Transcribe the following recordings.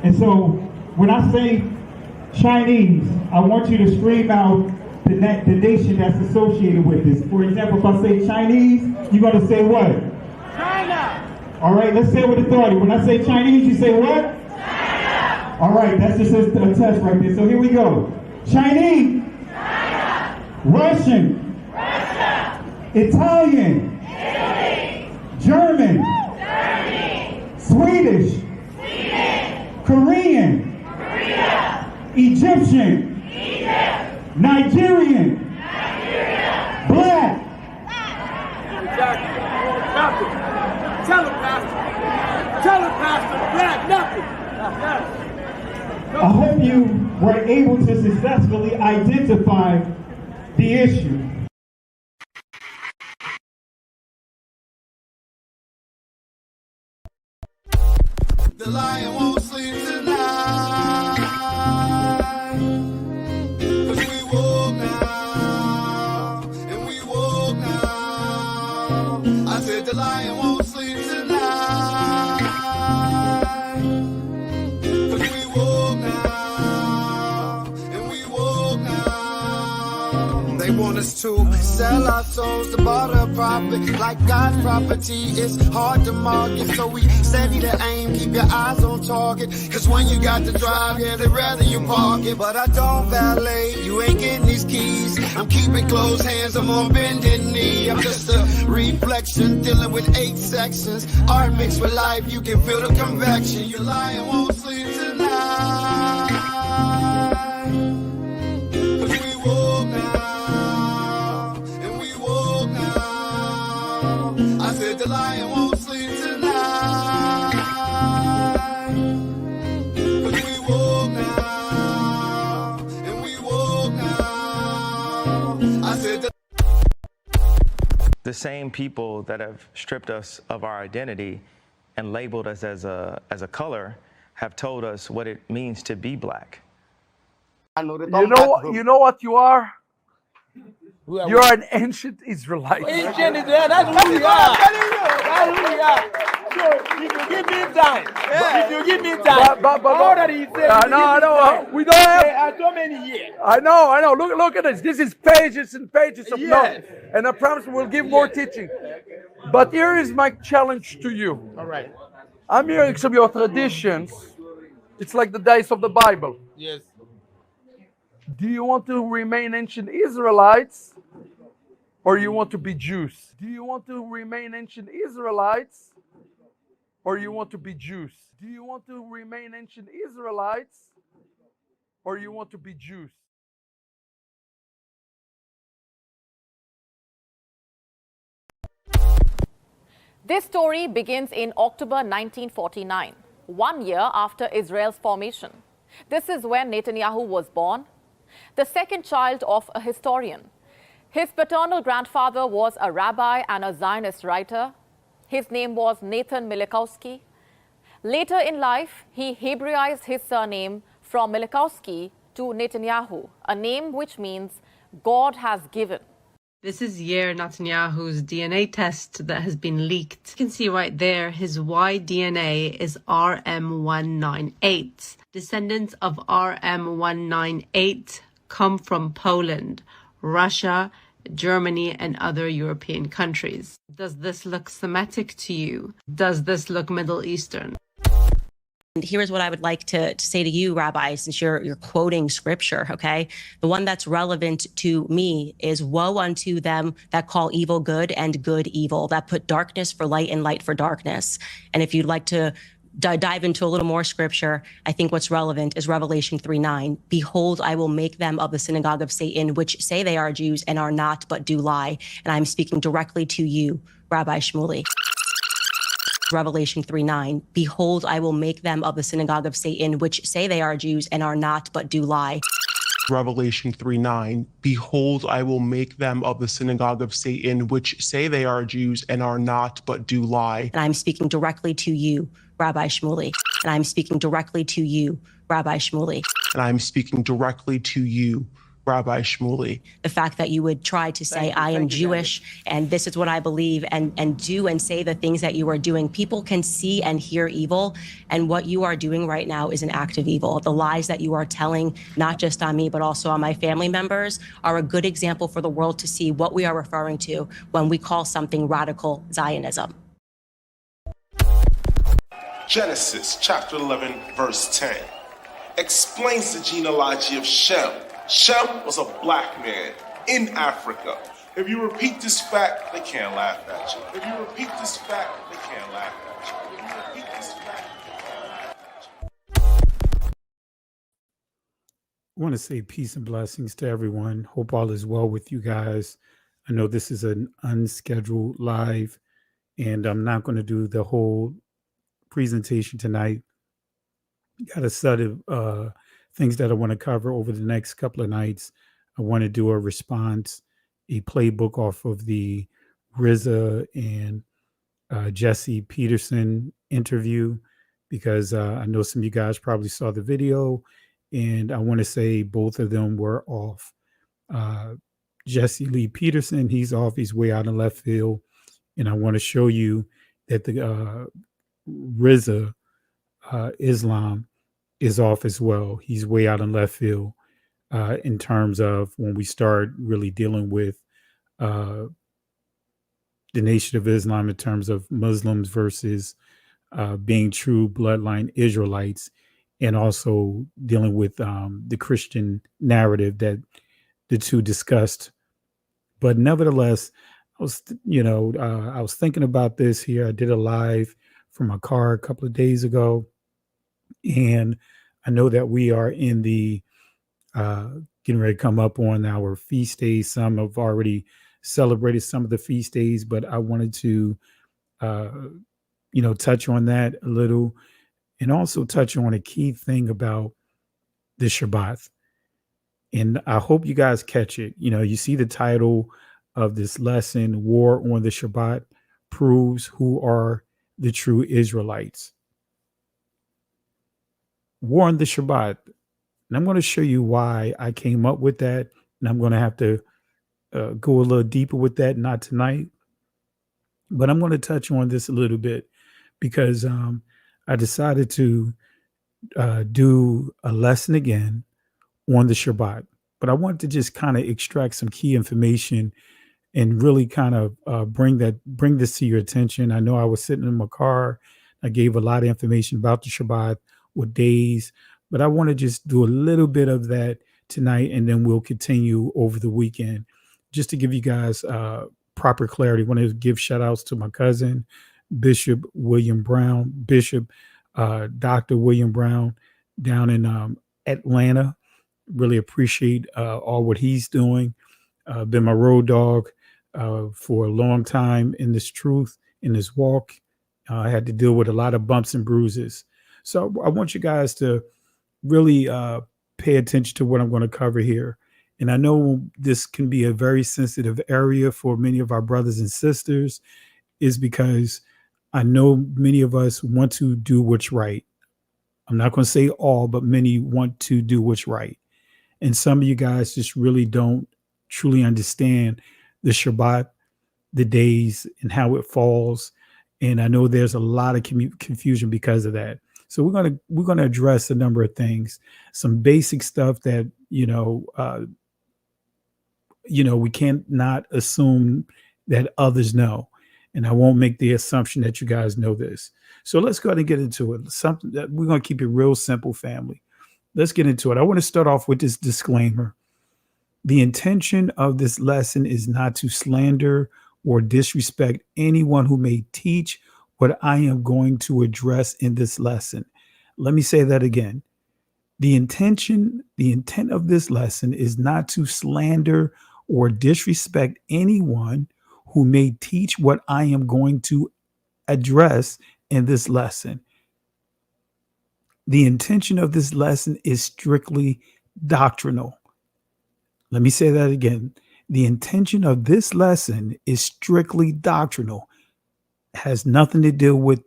And so when I say Chinese, I want you to scream out the nation that's associated with this. For example, if I say Chinese, you're going to say what? China. All right, let's say it with authority. When I say Chinese, you say what? China. All right, that's just a test right there. So here we go. Chinese. China. Russian. Russia. Italian. Italy. German. Germany. Swedish. Sweden. Korean. Korea. Egyptian. Egypt. Nigerian. Nigeria. Black. Exactly. Nothing. Tell him, Pastor. Tell him, Pastor. Black, nothing. I hope you were able to successfully identify the issue. The lion won't sleep tonight, 'cause we woke now, and we woke now. I said the lion won't sleep tonight, 'cause we woke now, and we woke now. They want us to sell our souls to barter profit, like God's property. It's hard to market, so we steady to aim, keep your eyes on target. 'Cause when you got to drive, yeah, they'd rather you park it. But I don't valet, you ain't getting these keys. I'm keeping closed hands, I'm on bended knee. I'm just a reflection, dealing with 8 sections. Art mixed with life, you can feel the convection. Your lion won't sleep tonight, 'cause we woke now, and we woke now. I said the lion won't sleep tonight, 'cause we woke now, and we woke now. I said the same people that have stripped us of our identity and labeled us as a color have told us what it means to be black. You know what you are? You're an ancient Israelite. Ancient Israel, that's who we are. That's who we are. So if you give me time, if you give me time, all that he said. No, we don't have. So many years. I know. Look at this. This is pages and pages of Yes. notes. And I promise we'll give more teaching. But here is my challenge to you. All right. I'm hearing some of your traditions. It's like the days of the Bible. Yes. Do you want to remain ancient Israelites, or you want to be Jews? Do you want to remain ancient Israelites, or you want to be Jews? Do you want to remain ancient Israelites, or you want to be Jews? This story begins in October 1949, 1 year after Israel's formation. This is when Netanyahu was born, the second child of a historian. His paternal grandfather was a rabbi and a Zionist writer. His name was Nathan Milikowski. Later in life, he Hebraized his surname from Milikowski to Netanyahu, a name which means God has given. This is Yair Netanyahu's DNA test that has been leaked. You can see right there his Y DNA is RM198. Descendants of RM198 come from Poland, Russia, Germany, and other European countries. Does this look Semitic to you? Does this look Middle Eastern? And here's what I would like to say to you, Rabbi, since you're quoting scripture, okay? The one that's relevant to me is woe unto them that call evil good and good evil, that put darkness for light and light for darkness. And if you'd like to dive into a little more scripture, I think what's relevant is Revelation 3:9. Behold, I will make them of the synagogue of Satan, which say they are Jews and are not, but do lie. And I'm speaking directly to you, Rabbi Shmuley. Revelation 3:9. Behold, I will make them of the synagogue of Satan, which say they are Jews and are not, but do lie. Revelation 3:9. Behold, I will make them of the synagogue of Satan, which say they are Jews and are not, but do lie. And I'm speaking directly to you, Rabbi Shmuley. And I'm speaking directly to you, Rabbi Shmuley. And I'm speaking directly to you, Rabbi Shmuley. The fact that you would try to say, I am Jewish and this is what I believe, and do and say the things that you are doing. People can see and hear evil, and what you are doing right now is an act of evil. The lies that you are telling, not just on me, but also on my family members, are a good example for the world to see what we are referring to when we call something radical Zionism. Genesis chapter 11, verse 10 explains the genealogy of Shem. Shem was a black man in Africa. If you repeat this fact, they can't laugh at you. If you repeat this fact, they can't laugh at you. If you repeat this fact, they can't laugh at you. I want to say peace and blessings to everyone. Hope all is well with you guys. I know this is an unscheduled live, and I'm not going to do the whole presentation tonight. Got a set of things that I want to cover over the next couple of nights. I want to do a response, a playbook off of the RZA and Jesse Peterson interview, because I know some of you guys probably saw the video, and I want to say both of them were off. Jesse Lee Peterson, he's off, he's way out in left field, and I want to show you that the RZA Islam is off as well. He's way out in left field in terms of when we start really dealing with the Nation of Islam in terms of Muslims versus being true bloodline Israelites, and also dealing with the Christian narrative that the two discussed. But nevertheless, I was thinking about this here. I did a live from my car a couple of days ago, and I know that we are in the getting ready to come up on our feast days. Some have already celebrated some of the feast days, but I wanted to, touch on that a little, and also touch on a key thing about the Shabbath. And I hope you guys catch it. You see the title of this lesson, War on the Shabbat Proves Who Are the True Israelites. War on the Shabbat. And I'm going to show you why I came up with that. And I'm going to have to go a little deeper with that, not tonight. But I'm going to touch on this a little bit because I decided to do a lesson again on the Shabbat. But I wanted to just kind of extract some key information and really kind of bring this to your attention. I know I was sitting in my car. I gave a lot of information about the Shabbat with days, but I want to just do a little bit of that tonight, and then we'll continue over the weekend just to give you guys proper clarity. I want to give shout outs to my cousin, Bishop William Brown, Dr. William Brown down in Atlanta. Really appreciate all what he's doing. Been my road dog for a long time in this truth, in this walk. I had to deal with a lot of bumps and bruises. So I want you guys to really pay attention to what I'm going to cover here. And I know this can be a very sensitive area for many of our brothers and sisters, is because I know many of us want to do what's right. I'm not going to say all, but many want to do what's right. And some of you guys just really don't truly understand the Shabbat, the days, and how it falls. And I know there's a lot of confusion because of that. So we're gonna address a number of things, some basic stuff that we can't not assume that others know, and I won't make the assumption that you guys know this. So let's go ahead and get into it. Something that we're gonna keep it real simple, family. Let's get into it. I want to start off with this disclaimer. The intention of this lesson is not to slander or disrespect anyone who may teach what I am going to address in this lesson. Let me say that again. The intent of this lesson is not to slander or disrespect anyone who may teach what I am going to address in this lesson. The intention of this lesson is strictly doctrinal. Let me say that again. The intention of this lesson is strictly doctrinal. It has nothing to do with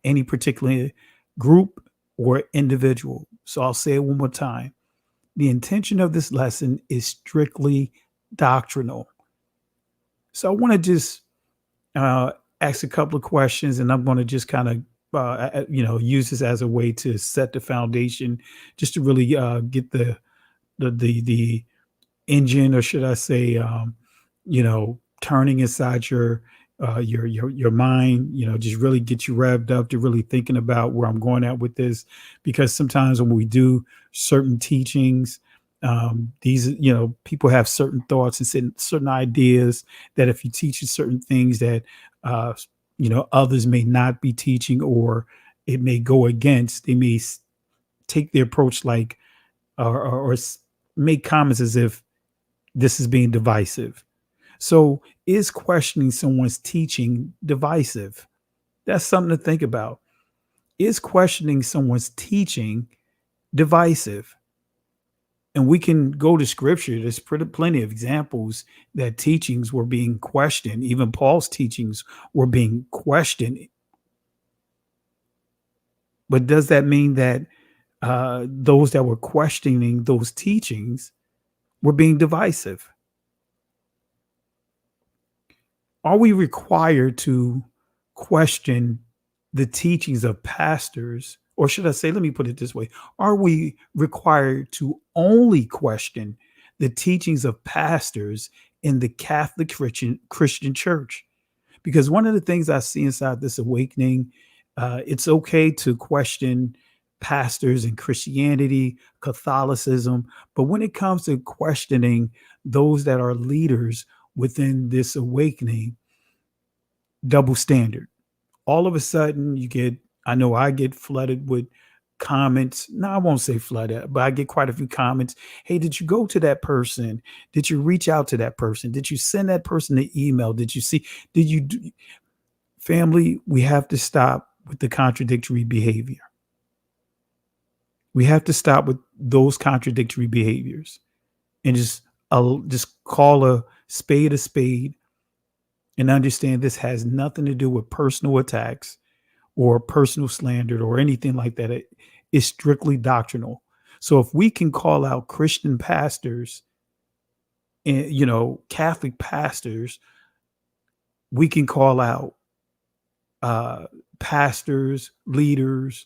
any particular group or individual. So I'll say it one more time. The intention of this lesson is strictly doctrinal. So I want to just ask a couple of questions, and I'm going to just kind of use this as a way to set the foundation, just to really get the engine, or should I say, turning inside your mind, just really get you revved up to really thinking about where I'm going at with this. Because sometimes when we do certain teachings, these, people have certain thoughts and certain ideas that if you teach certain things that, others may not be teaching, or it may go against, they may take the approach like, or make comments as if this is being divisive. So is questioning someone's teaching divisive? That's something to think about. Is questioning someone's teaching divisive? And we can go to scripture. There's plenty of examples that teachings were being questioned. Even Paul's teachings were being questioned. But does that mean that those that were questioning those teachings were being divisive? Are we required to question the teachings of pastors? Or should I say, let me put it this way. Are we required to only question the teachings of pastors in the Catholic Christian church? Because one of the things I see inside this awakening, it's okay to question pastors in Christianity, Catholicism, but when it comes to questioning those that are leaders within this awakening, double standard. All of a sudden I get flooded with comments. No, I won't say flooded, but I get quite a few comments. Hey, did you go to that person? Did you reach out to that person? Did you send that person an email? Family, we have to stop with the contradictory behavior. We have to stop with those contradictory behaviors and just call a spade and understand this has nothing to do with personal attacks or personal slander or anything like that. It is strictly doctrinal. So if we can call out Christian pastors and, Catholic pastors, we can call out pastors, leaders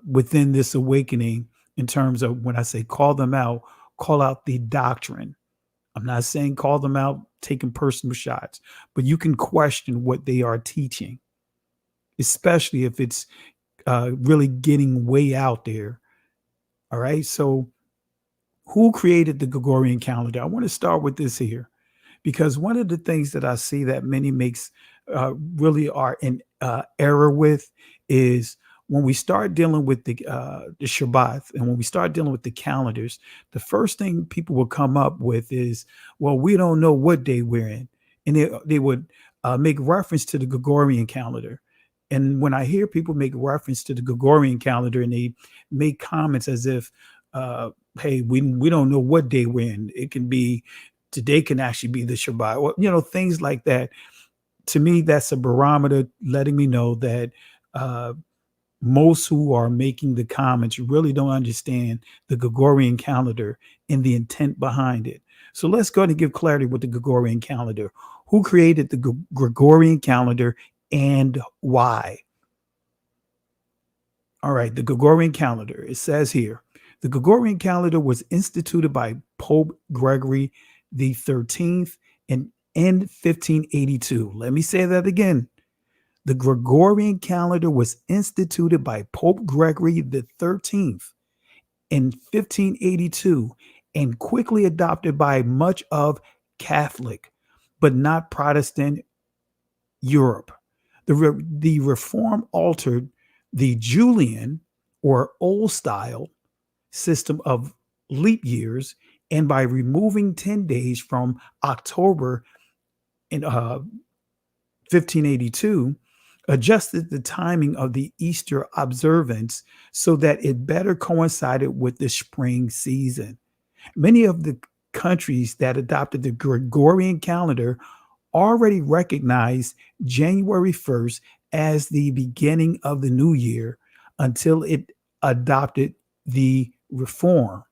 within this awakening in terms of, when I say call them out, call out the doctrine. I'm not saying call them out taking personal shots, but you can question what they are teaching, especially if it's really getting way out there. All right. So who created the Gregorian calendar? I want to start with this here, because one of the things that I see that many really are in error with is when we start dealing with the Shabbath, and when we start dealing with the calendars, the first thing people will come up with is, well, we don't know what day we're in. And they would make reference to the Gregorian calendar. And when I hear people make reference to the Gregorian calendar and they make comments as if, hey, we don't know what day we're in. It can be, today can actually be the Shabbat, or, things like that. To me, that's a barometer letting me know that most who are making the comments really don't understand the Gregorian calendar and the intent behind it. So let's go ahead and give clarity with the Gregorian calendar. Who created the Gregorian calendar and why? All right, the Gregorian calendar, it says here, the Gregorian calendar was instituted by Pope Gregory the 13th in 1582. Let me say that again. The Gregorian calendar was instituted by Pope Gregory the 13th in 1582 and quickly adopted by much of Catholic, but not Protestant Europe. The reform altered the Julian or old style system of leap years, and by removing 10 days from October in 1582, adjusted the timing of the Easter observance so that it better coincided with the spring season. Many of the countries that adopted the Gregorian calendar already recognized January 1st as the beginning of the new year until it adopted the reform.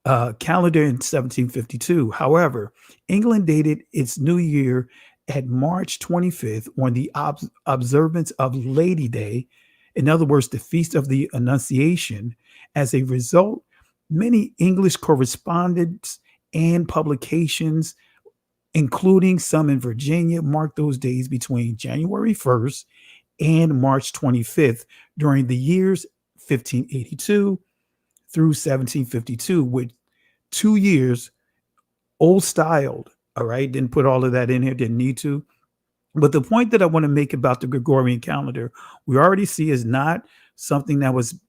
calendar in 1752. However, England dated its new year at March 25th on the observance of Lady Day, in other words, the Feast of the Annunciation. As a result, many English correspondence and publications, including some in Virginia, marked those days between January 1st and March 25th during the years 1582 through 1752, with 2 years old styled. All right. Didn't put all of that in here, didn't need to. But the point that I want to make about the Gregorian calendar, we already see is not something that was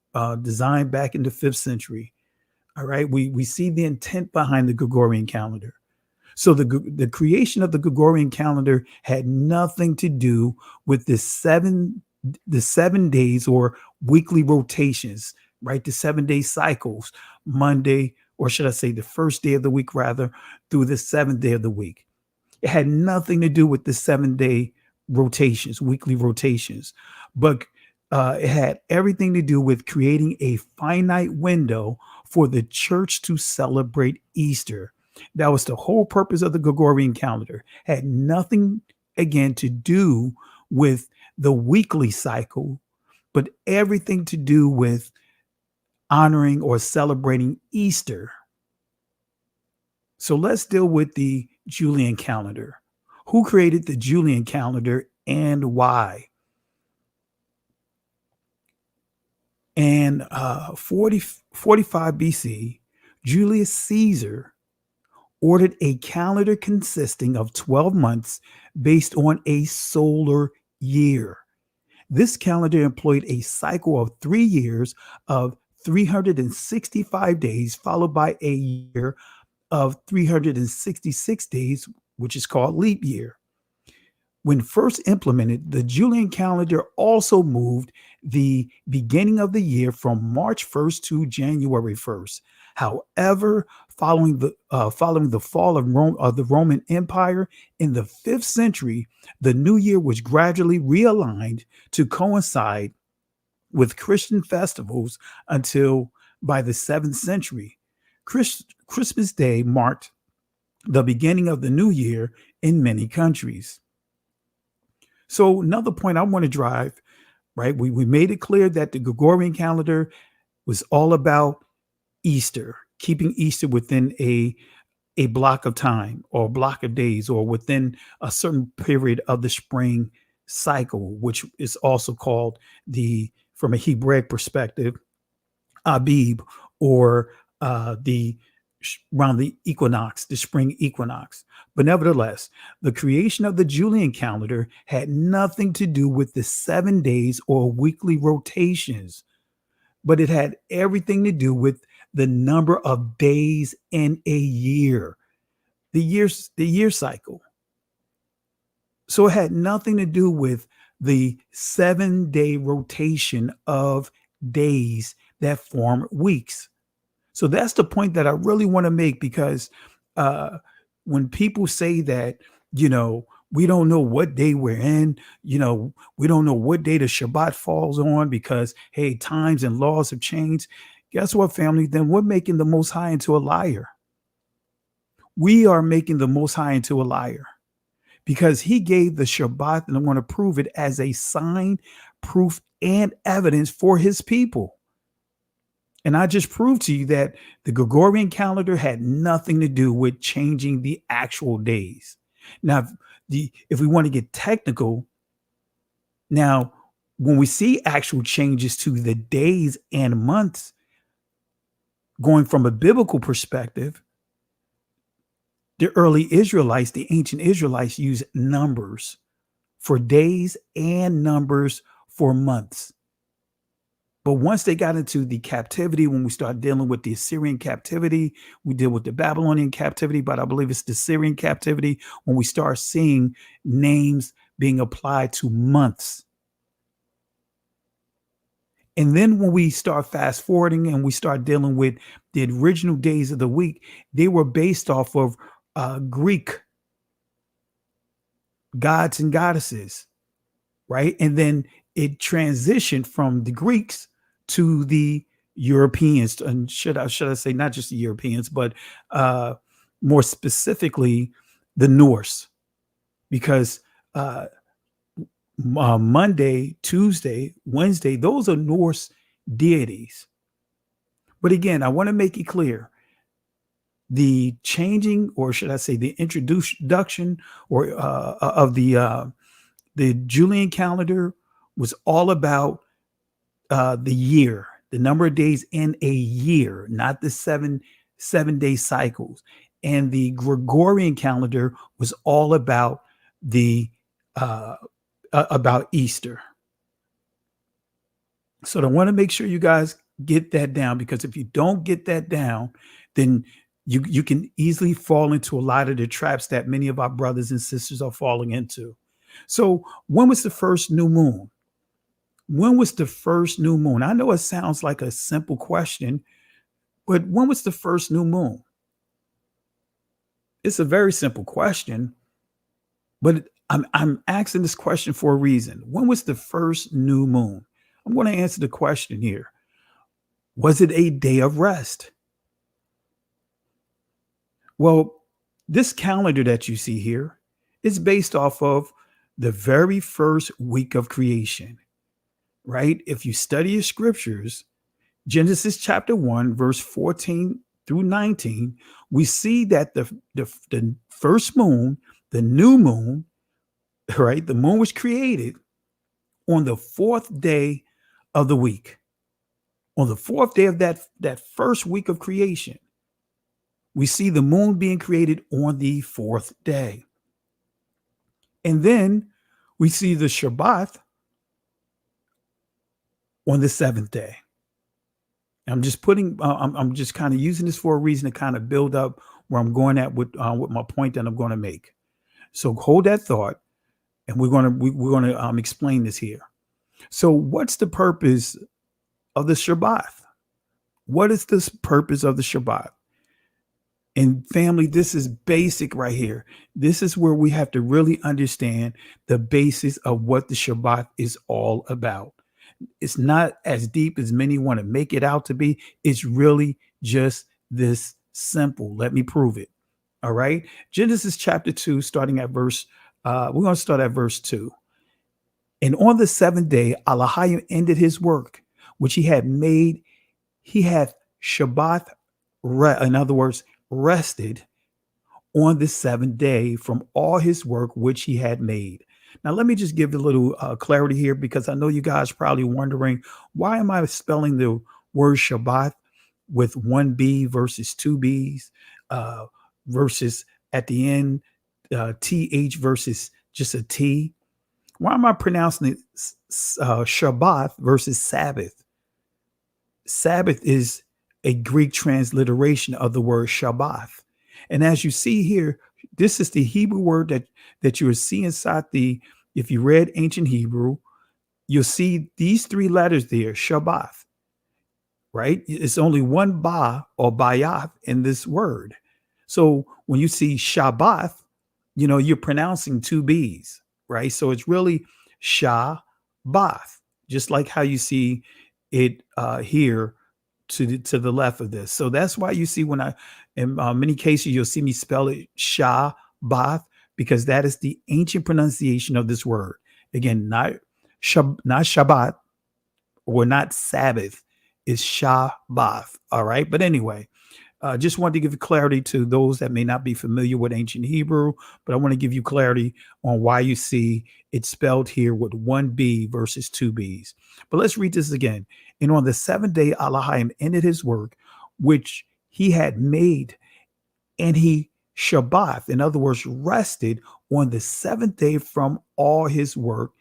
designed back in the 5th century. All right. We see the intent behind the Gregorian calendar. So the creation of the Gregorian calendar had nothing to do with the 7 days or weekly rotations, right? The 7-day cycles, Monday, or should I say the first day of the week rather, through the 7th day of the week. It had nothing to do with the 7-day rotations, weekly rotations, but it had everything to do with creating a finite window for the church to celebrate Easter. That was the whole purpose of the Gregorian calendar. Had nothing, again, to do with the weekly cycle, but everything to do with honoring or celebrating Easter. So let's deal with the Julian calendar. Who created the Julian calendar and why? In 45 BC, Julius Caesar ordered a calendar consisting of 12 months based on a solar year. This calendar employed a cycle of 3 years of 365 days, followed by a year of 366 days, which is called leap year. When first implemented, the Julian calendar also moved the beginning of the year from March 1st to January 1st. However, following the fall of the Roman Empire in the 5th century, the new year was gradually realigned to coincide with Christian festivals until by the 7th century. Christmas Day marked the beginning of the new year in many countries. So another point I want to drive, right? We made it clear that the Gregorian calendar was all about Easter, keeping Easter within a block of time or a block of days or within a certain period of the spring cycle, which is also called from a Hebraic perspective, Abib, or around the equinox, the spring equinox. But nevertheless, the creation of the Julian calendar had nothing to do with the 7 days or weekly rotations, but it had everything to do with the number of days in a year, the year cycle. So it had nothing to do with the 7-day rotation of days that form weeks. So that's the point that I really want to make, because when people say that, we don't know what day we're in, we don't know what day the Shabbat falls on because, hey, times and laws have changed. Guess what, family? Then we're making the Most High into a liar. We are making the Most High into a liar because he gave the Shabbat, and I'm going to prove it, as a sign, proof, and evidence for his people. And I just proved to you that the Gregorian calendar had nothing to do with changing the actual days. Now, if we want to get technical, now, when we see actual changes to the days and months, going from a biblical perspective, the early Israelites, the ancient Israelites, used numbers for days and numbers for months. But once they got into the captivity, when we start dealing with the Assyrian captivity, we deal with the Babylonian captivity, but I believe it's the Syrian captivity, when we start seeing names being applied to months. And then when we start fast forwarding and we start dealing with the original days of the week, they were based off of Greek gods and goddesses, right? And then it transitioned from the Greeks to the Europeans, and should I say not just the Europeans, but more specifically the Norse, because Monday, Tuesday, Wednesday, those are Norse deities. But again, I want to make it clear, the changing, or should I say the introduction or of the Julian calendar was all about the year, the number of days in a year, not the seven-day cycles. And the Gregorian calendar was all about about Easter. So I want to make sure you guys get that down, because if you don't get that down, then you can easily fall into a lot of the traps that many of our brothers and sisters are falling into. So when was the first new moon? When was the first new moon? I know it sounds like a simple question, but when was the first new moon? It's a very simple question, but I'm asking this question for a reason. When was the first new moon? I'm going to answer the question here. Was it a day of rest? Well, this calendar that you see here is based off of the very first week of creation, right? If you study your scriptures, Genesis chapter 1, verse 14 through 19, we see that the first moon, the new moon, right? The moon was created on the fourth day of the week. On the fourth day of that first week of creation, we see the moon being created on the fourth day. And then we see the Shabbath on the seventh day. I'm just I'm just kind of using this for a reason to kind of build up where I'm going at with my point that I'm going to make. So hold that thought, and we're going to explain this here. So what's the purpose of the Shabbath? What is this purpose of the Shabbat? And family, this is basic right here. This is where we have to really understand the basis of what the Shabbat is all about. It's not as deep as many want to make it out to be. It's really just this simple. Let me prove it. All right. Genesis chapter 2, starting at verse, we're going to start at verse 2. And on the seventh day, Elohim ended his work, which he had made. He had Shabbath, in other words, rested on the seventh day from all his work which he had made. Now, let me just give a little clarity here, because I know you guys are probably wondering, why am I spelling the word Shabbat with one B versus two B's, versus at the end, TH versus just a T? Why am I pronouncing it Shabbath versus Sabbath? Sabbath is a Greek transliteration of the word Shabbath. And as you see here, this is the Hebrew word that you will see inside if you read ancient Hebrew, you'll see these three letters there, Shabbath, right? It's only one ba or bayath in this word. So when you see Shabbath, you're pronouncing two B's, right? So it's really Sha-bath, just like how you see it here to the left of this. So that's why you see when in many cases, you'll see me spell it Sha-bath, because that is the ancient pronunciation of this word. Again, not Shabbat or not Sabbath, it's Sha-bath. All right. But anyway, just wanted to give clarity to those that may not be familiar with ancient Hebrew, but I want to give you clarity on why you see it spelled here with one B versus two B's. But let's read this again. And on the seventh day, Elohim ended his work, which he had made, and he Shabbath, in other words, rested on the seventh day from all his work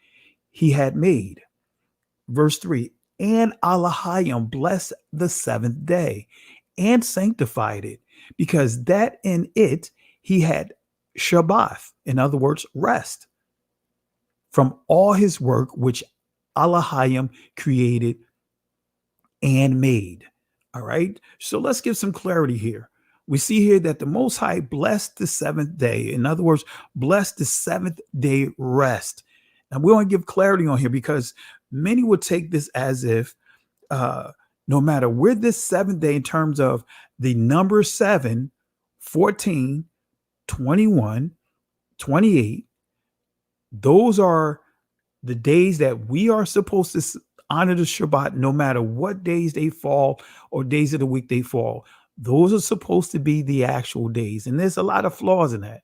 he had made. Verse 3, and Elohim blessed the seventh day and sanctified it, because that in it he had Shabbath, in other words, rest from all his work which Elohim created and made. All right. So let's give some clarity here. We see here that the Most High blessed the seventh day. In other words, blessed the seventh day rest. And we want to give clarity on here, because many would take this as if, no matter where this seventh day in terms of the number 7, 14, 21, 28, those are the days that we are supposed to honor the Shabbat, no matter what days they fall or days of the week they fall. Those are supposed to be the actual days. And there's a lot of flaws in that.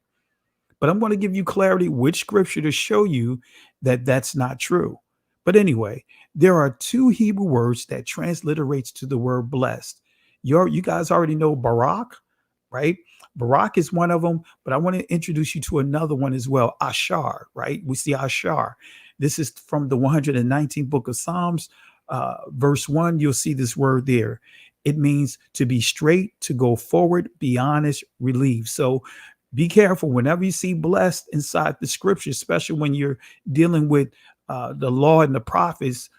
But I'm going to give you clarity which scripture to show you that that's not true. But anyway, there are 2 Hebrew words that transliterates to the word blessed. You guys already know Barak, right? Barak is one of them, but I want to introduce you to another one as well, Ashar, right? We see Ashar. This is from the 119th book of Psalms, verse 1. You'll see this word there. It means to be straight, to go forward, be honest, relieve. So be careful whenever you see blessed inside the scripture, especially when you're dealing with the law and the prophets.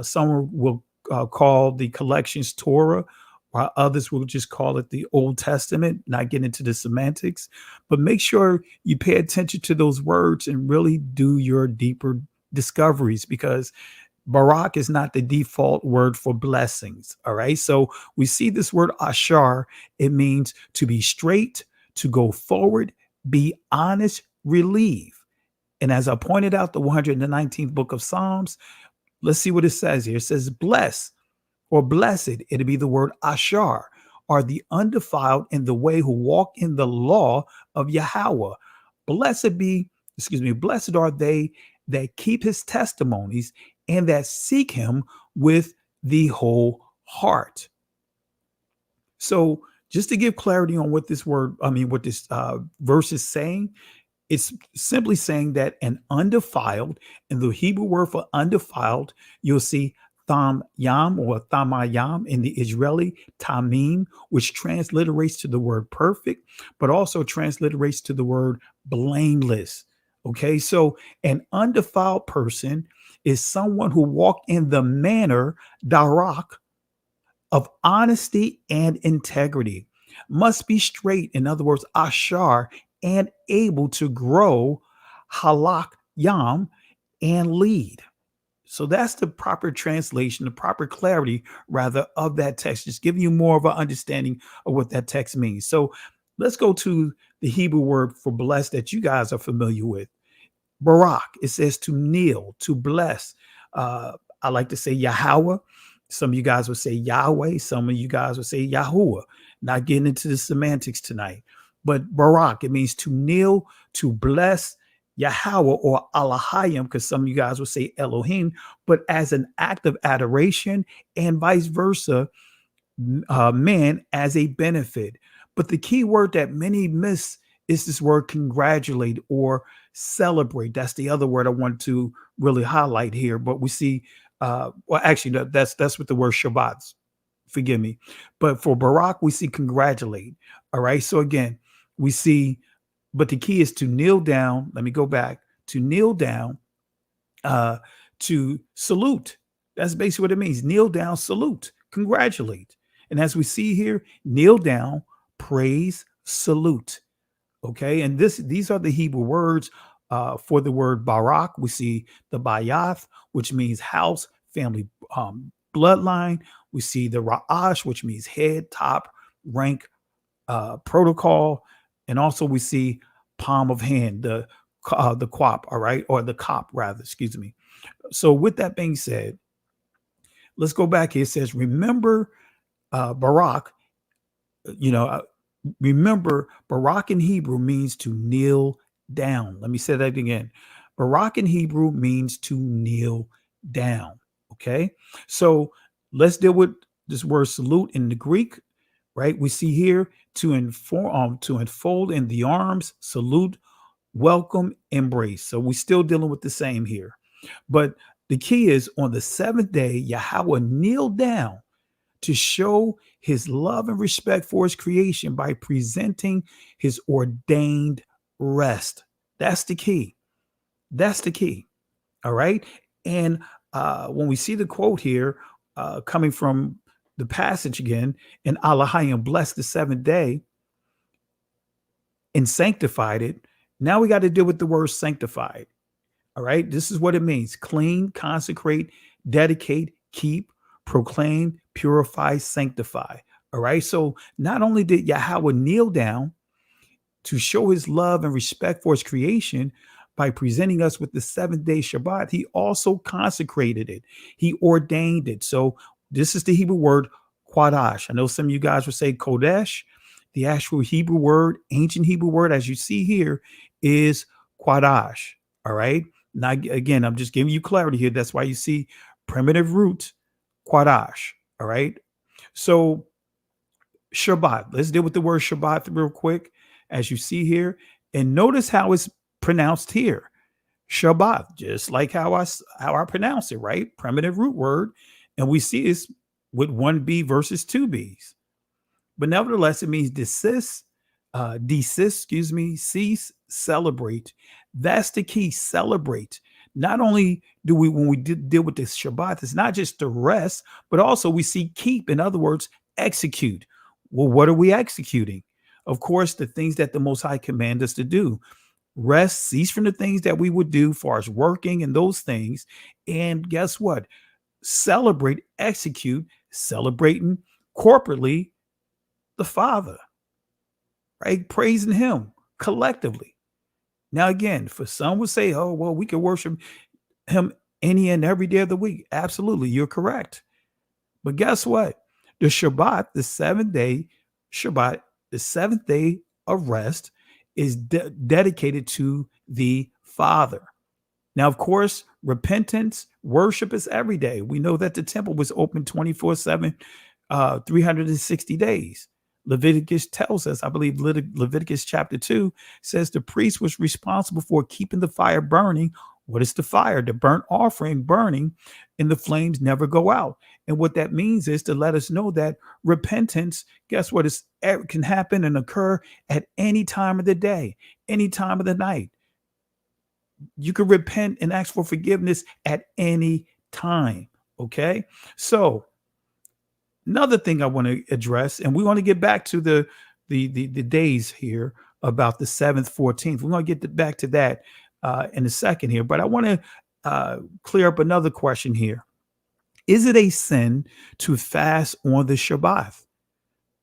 Some will call the collections Torah, while others will just call it the Old Testament, not get into the semantics. But make sure you pay attention to those words and really do your deeper discoveries, because Barak is not the default word for blessings. All right. So we see this word Ashar. It means to be straight, to go forward, be honest, relieve. And as I pointed out, the 119th book of Psalms, let's see what it says here. It says bless or blessed. It'll be the word Ashar, are the undefiled in the way who walk in the law of Yahweh. Blessed are they that keep his testimonies and that seek him with the whole heart. So just to give clarity on what this verse is saying, it's simply saying that an undefiled, and the Hebrew word for undefiled, you'll see tham yam or thamayam in the Israeli tamim, which transliterates to the word perfect, but also transliterates to the word blameless. Okay, so an undefiled person is someone who walked in the manner, darak, of honesty and integrity, must be straight, in other words, ashar, and able to grow, halak yam, and lead. So that's the proper translation, the proper clarity, rather, of that text, just giving you more of an understanding of what that text means. So let's go to the Hebrew word for blessed that you guys are familiar with. Barak, it says to kneel, to bless. I like to say Yahweh. Some of you guys would say Yahweh. Some of you guys would say Yahuwah. Not getting into the semantics tonight. But Barak, it means to kneel, to bless Yahweh or Elohim, because some of you guys would say Elohim, but as an act of adoration, and vice versa, man as a benefit. But the key word that many miss is this word congratulate or celebrate. That's the other word I want to really highlight here. But we see, that's what the word Shabbat. Forgive me. But for Barak, we see congratulate. All right. So again, we see, but the key is to kneel down. Let me go back to kneel down, to salute. That's basically what it means. Kneel down, salute, congratulate. And as we see here, kneel down, praise, salute. Okay. And these are the Hebrew words for the word Barak. We see the Bayath, which means house, family, bloodline. We see the Ra'ash, which means head, top, rank, protocol. And also we see palm of hand, the quap, all right, or the cop rather, excuse me. So with that being said, let's go back here. It says, remember Barak, remember Barak in Hebrew means to kneel down. Let me say that again. Barak in Hebrew means to kneel down. Okay. So let's deal with this word salute in the Greek, right? We see here to enfold in the arms, salute, welcome, embrace. So we're still dealing with the same here. But the key is on the seventh day, Yahweh kneeled down to show his love and respect for his creation by presenting his ordained rest. That's the key. That's the key. All right. And when we see the quote here coming from the passage again, and Elohim blessed the seventh day and sanctified it. Now we got to deal with the word sanctified. All right. This is what it means. Clean, consecrate, dedicate, keep, proclaim, purify, sanctify. All right. So not only did Yahweh kneel down to show his love and respect for his creation by presenting us with the 7th-day Shabbat, he also consecrated it. He ordained it. So this is the Hebrew word Quadash. I know some of you guys would say Kodesh. The actual Hebrew word, ancient Hebrew word, as you see here, is Quadash. All right. Now, again, I'm just giving you clarity here. That's why you see primitive root Quadash. All right. So Shabbat. Let's deal with the word Shabbat real quick, as you see here. And notice how it's pronounced here. Shabbat, just like how I pronounce it, right? Primitive root word. And we see this with 1B versus 2Bs. But nevertheless, it means desist, cease, celebrate. That's the key, celebrate. Not only do we, when we deal with this Shabbat, it's not just the rest, but also we see keep. In other words, execute. Well, what are we executing? Of course, the things that the Most High command us to do. Rest, cease from the things that we would do as far as working and those things. And guess what? Celebrate, execute, celebrating corporately the Father, right? Praising him collectively. Now, again, for some would say, oh, well, we can worship him any and every day of the week. Absolutely. You're correct. But guess what? The Shabbat, the 7th-day Shabbat, the 7th day of rest is dedicated to the Father. Now, of course, repentance, worship is every day. We know that the temple was open 24/7, 360 days. Leviticus tells us, I believe Leviticus chapter 2 says the priest was responsible for keeping the fire burning. What is the fire? The burnt offering burning, and the flames never go out. And what that means is to let us know that repentance, guess what, can happen and occur at any time of the day, any time of the night. You can repent and ask for forgiveness at any time. Okay. So another thing I want to address, and we want to get back to the days here about the 7th, 14th. We're going to get back to that in a second here, but I want to clear up another question here. Is it a sin to fast on the Shabbat?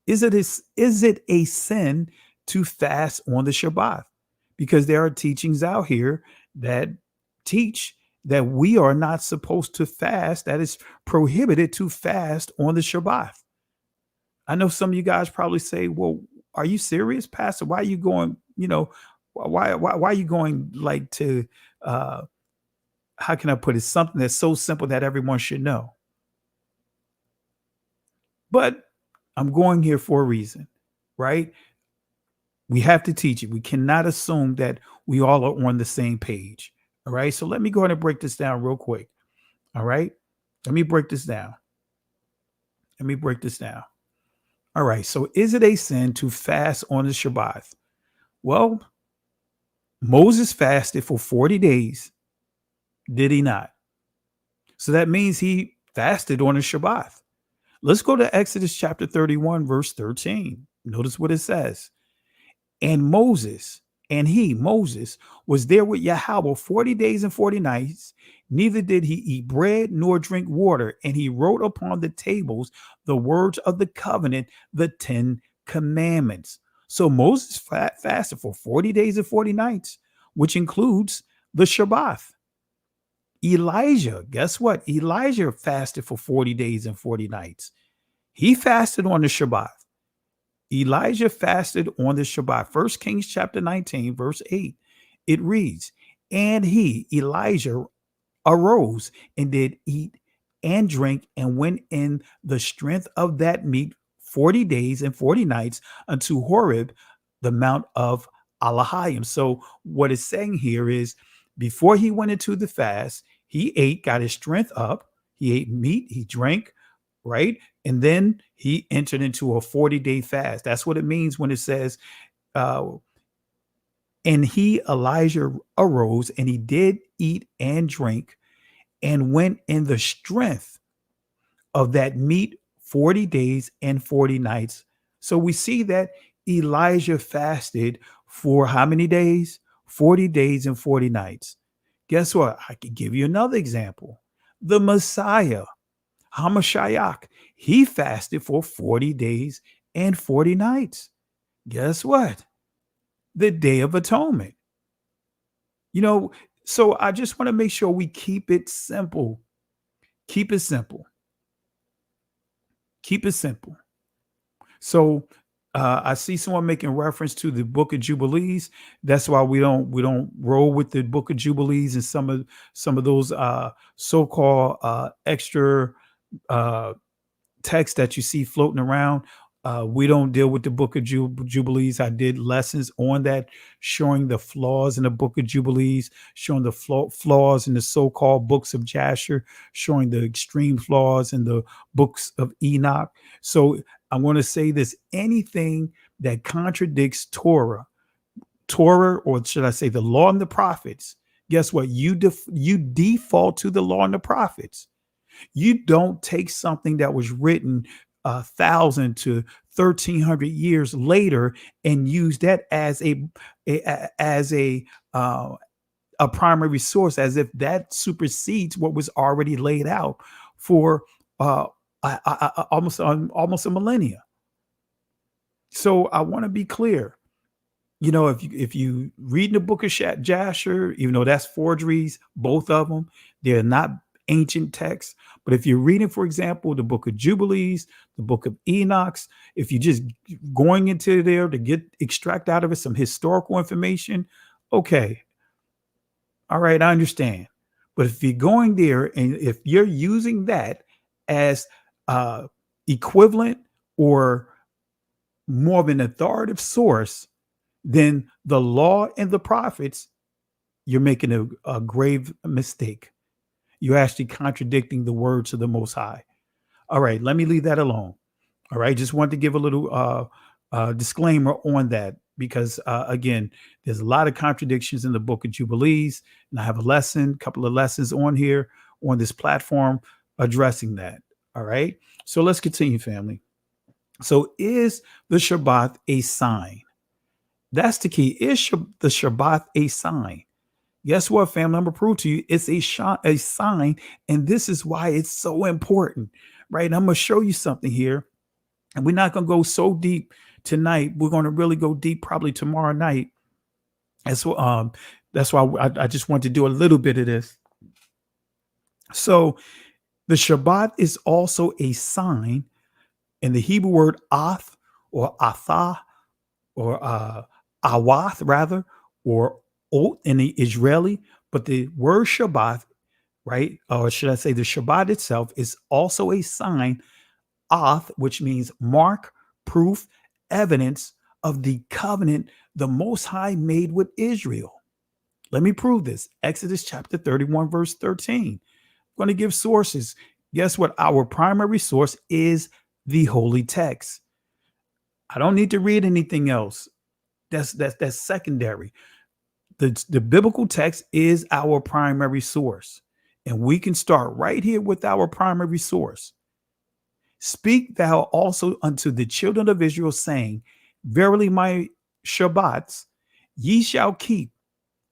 Is it a sin to fast on the Shabbat? Because there are teachings out here that teach that we are not supposed to fast, that is prohibited to fast on the Shabbat. I know some of you guys probably say, well, are you serious, Pastor? Why are you going, why are you going like to, how can I put it? Something that's so simple that everyone should know. But I'm going here for a reason, right? We have to teach it. We cannot assume that we all are on the same page. All right. So let me go ahead and break this down real quick. All right. Let me break this down. All right. So is it a sin to fast on the Shabbat? Well, Moses fasted for 40 days. Did he not? So that means he fasted on the Shabbat. Let's go to Exodus chapter 31, verse 13. Notice what it says. And Moses, was there with Yahweh 40 days and 40 nights. Neither did he eat bread nor drink water. And he wrote upon the tables the words of the covenant, the 10 commandments. So Moses fasted for 40 days and 40 nights, which includes the Shabbat. Elijah, guess what? Elijah fasted for 40 days and 40 nights. He fasted on the Shabbat. Elijah fasted on the Shabbat. 1 Kings chapter 19, verse 8. It reads, and he, Elijah, arose and did eat and drink and went in the strength of that meat 40 days and 40 nights unto Horeb, the mount of Allahayim. So what it's saying here is before he went into the fast, he ate, got his strength up. He ate meat, he drank, right? And then he entered into a 40-day fast. That's what it means when it says, and he, Elijah, arose and he did eat and drink and went in the strength of that meat 40 days and 40 nights. So we see that Elijah fasted for how many days? 40 days and 40 nights. Guess what? I could give you another example. The Messiah. Hamashiach, he fasted for 40 days and 40 nights. Guess what? The Day of Atonement. You know, so I just want to make sure we keep it simple. Keep it simple. Keep it simple. So I see someone making reference to the Book of Jubilees. That's why we don't roll with the Book of Jubilees and some of those so-called extra text that you see floating around. We don't deal with the Book of Jubilees. I did lessons on that, showing the flaws in the Book of Jubilees, showing the flaws in the so-called books of Jasher, showing the extreme flaws in the books of Enoch. So I want to say this: anything that contradicts Torah, or should I say the law and the prophets, guess what? You default to the law and the prophets. You don't take something that was written 1,000 to 1,300 years later and use that as a primary source, as if that supersedes what was already laid out for almost a millennia. So I want to be clear. You know, if you read the book of Jasher, even though that's forgeries, both of them, they're not ancient texts. But if you're reading, for example, the book of Jubilees, the book of Enoch's, if you're just going into there to extract out of it some historical information, okay, all right, I understand. But if you're going there and if you're using that as equivalent or more of an authoritative source, then the law and the prophets, you're making a grave mistake. You're actually contradicting the words of the Most High. All right, let me leave that alone. All right, just wanted to give a little disclaimer on that because, again, there's a lot of contradictions in the book of Jubilees, and I have a couple of lessons on here on this platform addressing that. All right, so let's continue, family. So is the Shabbath a sign? That's the key. Is the Shabbath a sign? Guess what, family? I'm going to prove to you it's a sign, and this is why it's so important, right? And I'm going to show you something here, and we're not going to go so deep tonight. We're going to really go deep probably tomorrow night. That's why I just want to do a little bit of this. So the Shabbat is also a sign, and the Hebrew word ath or athah or awath rather, or in the Israeli, but the word Shabbat, right? Or should I say the Shabbat itself is also a sign, ath, which means mark, proof, evidence of the covenant the Most High made with Israel. Let me prove this. Exodus chapter 31, verse 13. I'm going to give sources. Guess what? Our primary source is the holy text. I don't need to read anything else. That's secondary. The biblical text is our primary source, and we can start right here with our primary source. Speak thou also unto the children of Israel, saying, verily my Shabbats ye shall keep.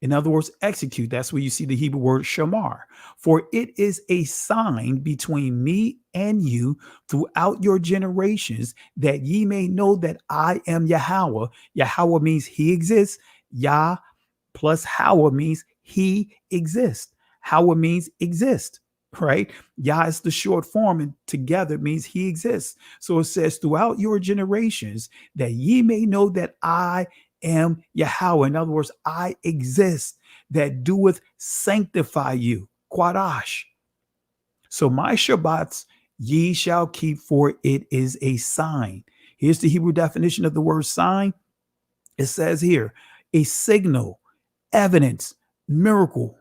In other words, execute. That's where you see the Hebrew word shamar. For it is a sign between me and you throughout your generations, that ye may know that I am Yahweh. Yahweh means he exists. Yah plus Hawa means he exists. Hawa means exist, right? Yah is the short form, and together means he exists. So it says, throughout your generations, that ye may know that I am Yahweh. In other words, I exist, that doeth sanctify you. Quadash. So my Shabbats ye shall keep, for it is a sign. Here's the Hebrew definition of the word sign. It says here, a signal, evidence, miracle,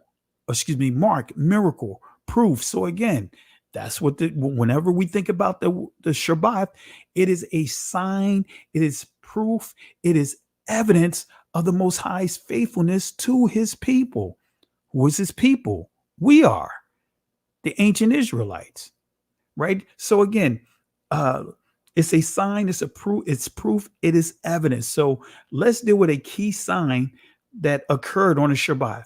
mark, miracle, proof. So again, that's what whenever we think about the Shabbat, it is a sign, it is proof, it is evidence of the Most High's faithfulness to his people. Who is his people? We are the ancient Israelites, right? So again, it's a sign, it's a proof, it's proof, it is evidence. So let's deal with a key sign that occurred on the Shabbat.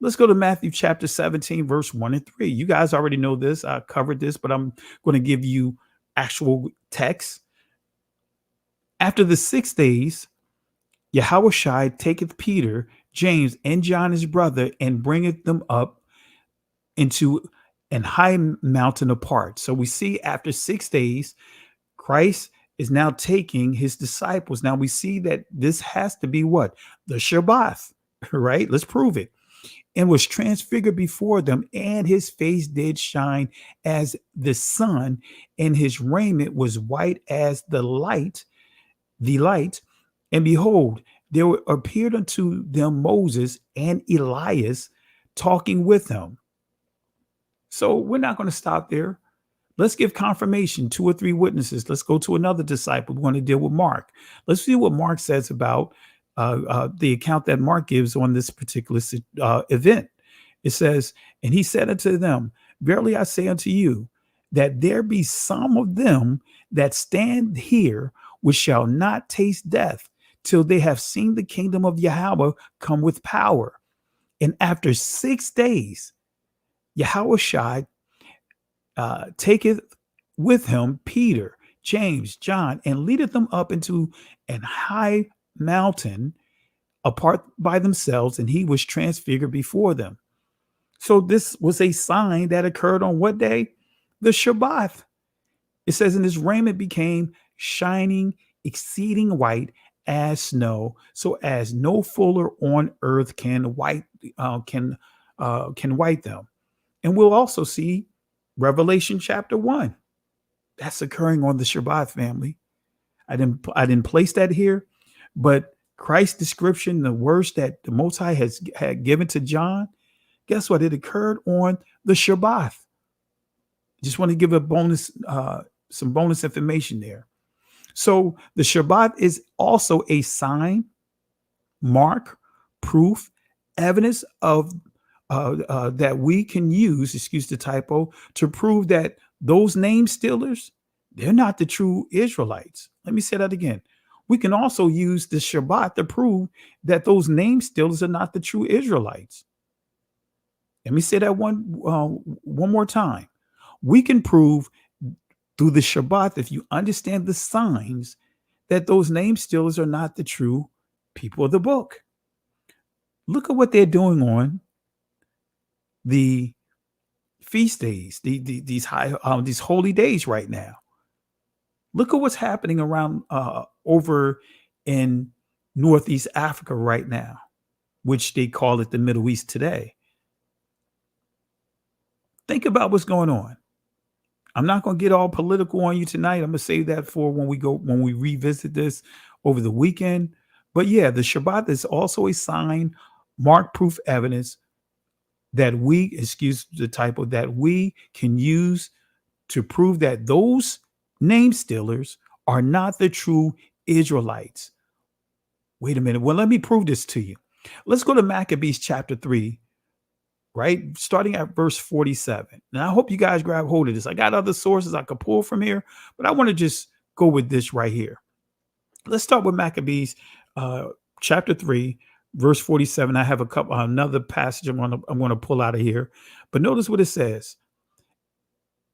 Let's go to Matthew chapter 17, verse 1 and 3. You guys already know this. I covered this, but I'm going to give you actual text. After the 6 days, Yahushua taketh Peter, James, and John his brother, and bringeth them up into an high mountain apart. So we see after 6 days, Christ is now taking his disciples. Now we see that this has to be what? The Shabbath, right? Let's prove it. And was transfigured before them, and his face did shine as the sun, and his raiment was white as the light. And behold, there appeared unto them Moses and Elias talking with him. So we're not going to stop there. Let's give confirmation, 2 or 3 witnesses. Let's go to another disciple. We want to deal with Mark. Let's see what Mark says about the account that Mark gives on this particular event. It says, and he said unto them, verily I say unto you, that there be some of them that stand here which shall not taste death till they have seen the kingdom of Yahweh come with power. And after 6 days, Yahushua taketh with him Peter, James, John, and leadeth them up into an high mountain apart by themselves, and he was transfigured before them. So this was a sign that occurred on what day? The Shabbath. It says, and his raiment became shining, exceeding white as snow, so as no fuller on earth can white them. And we'll also see Revelation chapter 1. That's occurring on the Shabbat, family. I didn't place that here, but Christ's description, the words that the Most High had given to John, guess what? It occurred on the Shabbat. Just want to give a bonus, some bonus information there. So the Shabbat is also a sign, mark, proof, evidence of that we can use, excuse the typo, to prove that those name stealers, they're not the true Israelites. Let me say that again. We can also use the Shabbat to prove that those name stealers are not the true Israelites. Let me say that one more time. We can prove through the Shabbat, if you understand the signs, that those name stealers are not the true people of the book. Look at what they're doing on the feast days, these holy days right now. Look at what's happening around over in Northeast Africa right now, which they call it the Middle East today. Think about what's going on. I'm not going to get all political on you tonight. I'm going to save that for when we revisit this over the weekend. But yeah, the Shabbat is also a sign, mark, proof, evidence that we, excuse the typo, that we can use to prove that those name stealers are not the true Israelites. Wait a minute. Well, let me prove this to you. Let's go to Maccabees chapter 3, right? Starting at verse 47. Now, I hope you guys grab hold of this. I got other sources I could pull from here, but I want to just go with this right here. Let's start with Maccabees chapter 3, verse 47. I have another passage I'm going to pull out of here. But notice what it says.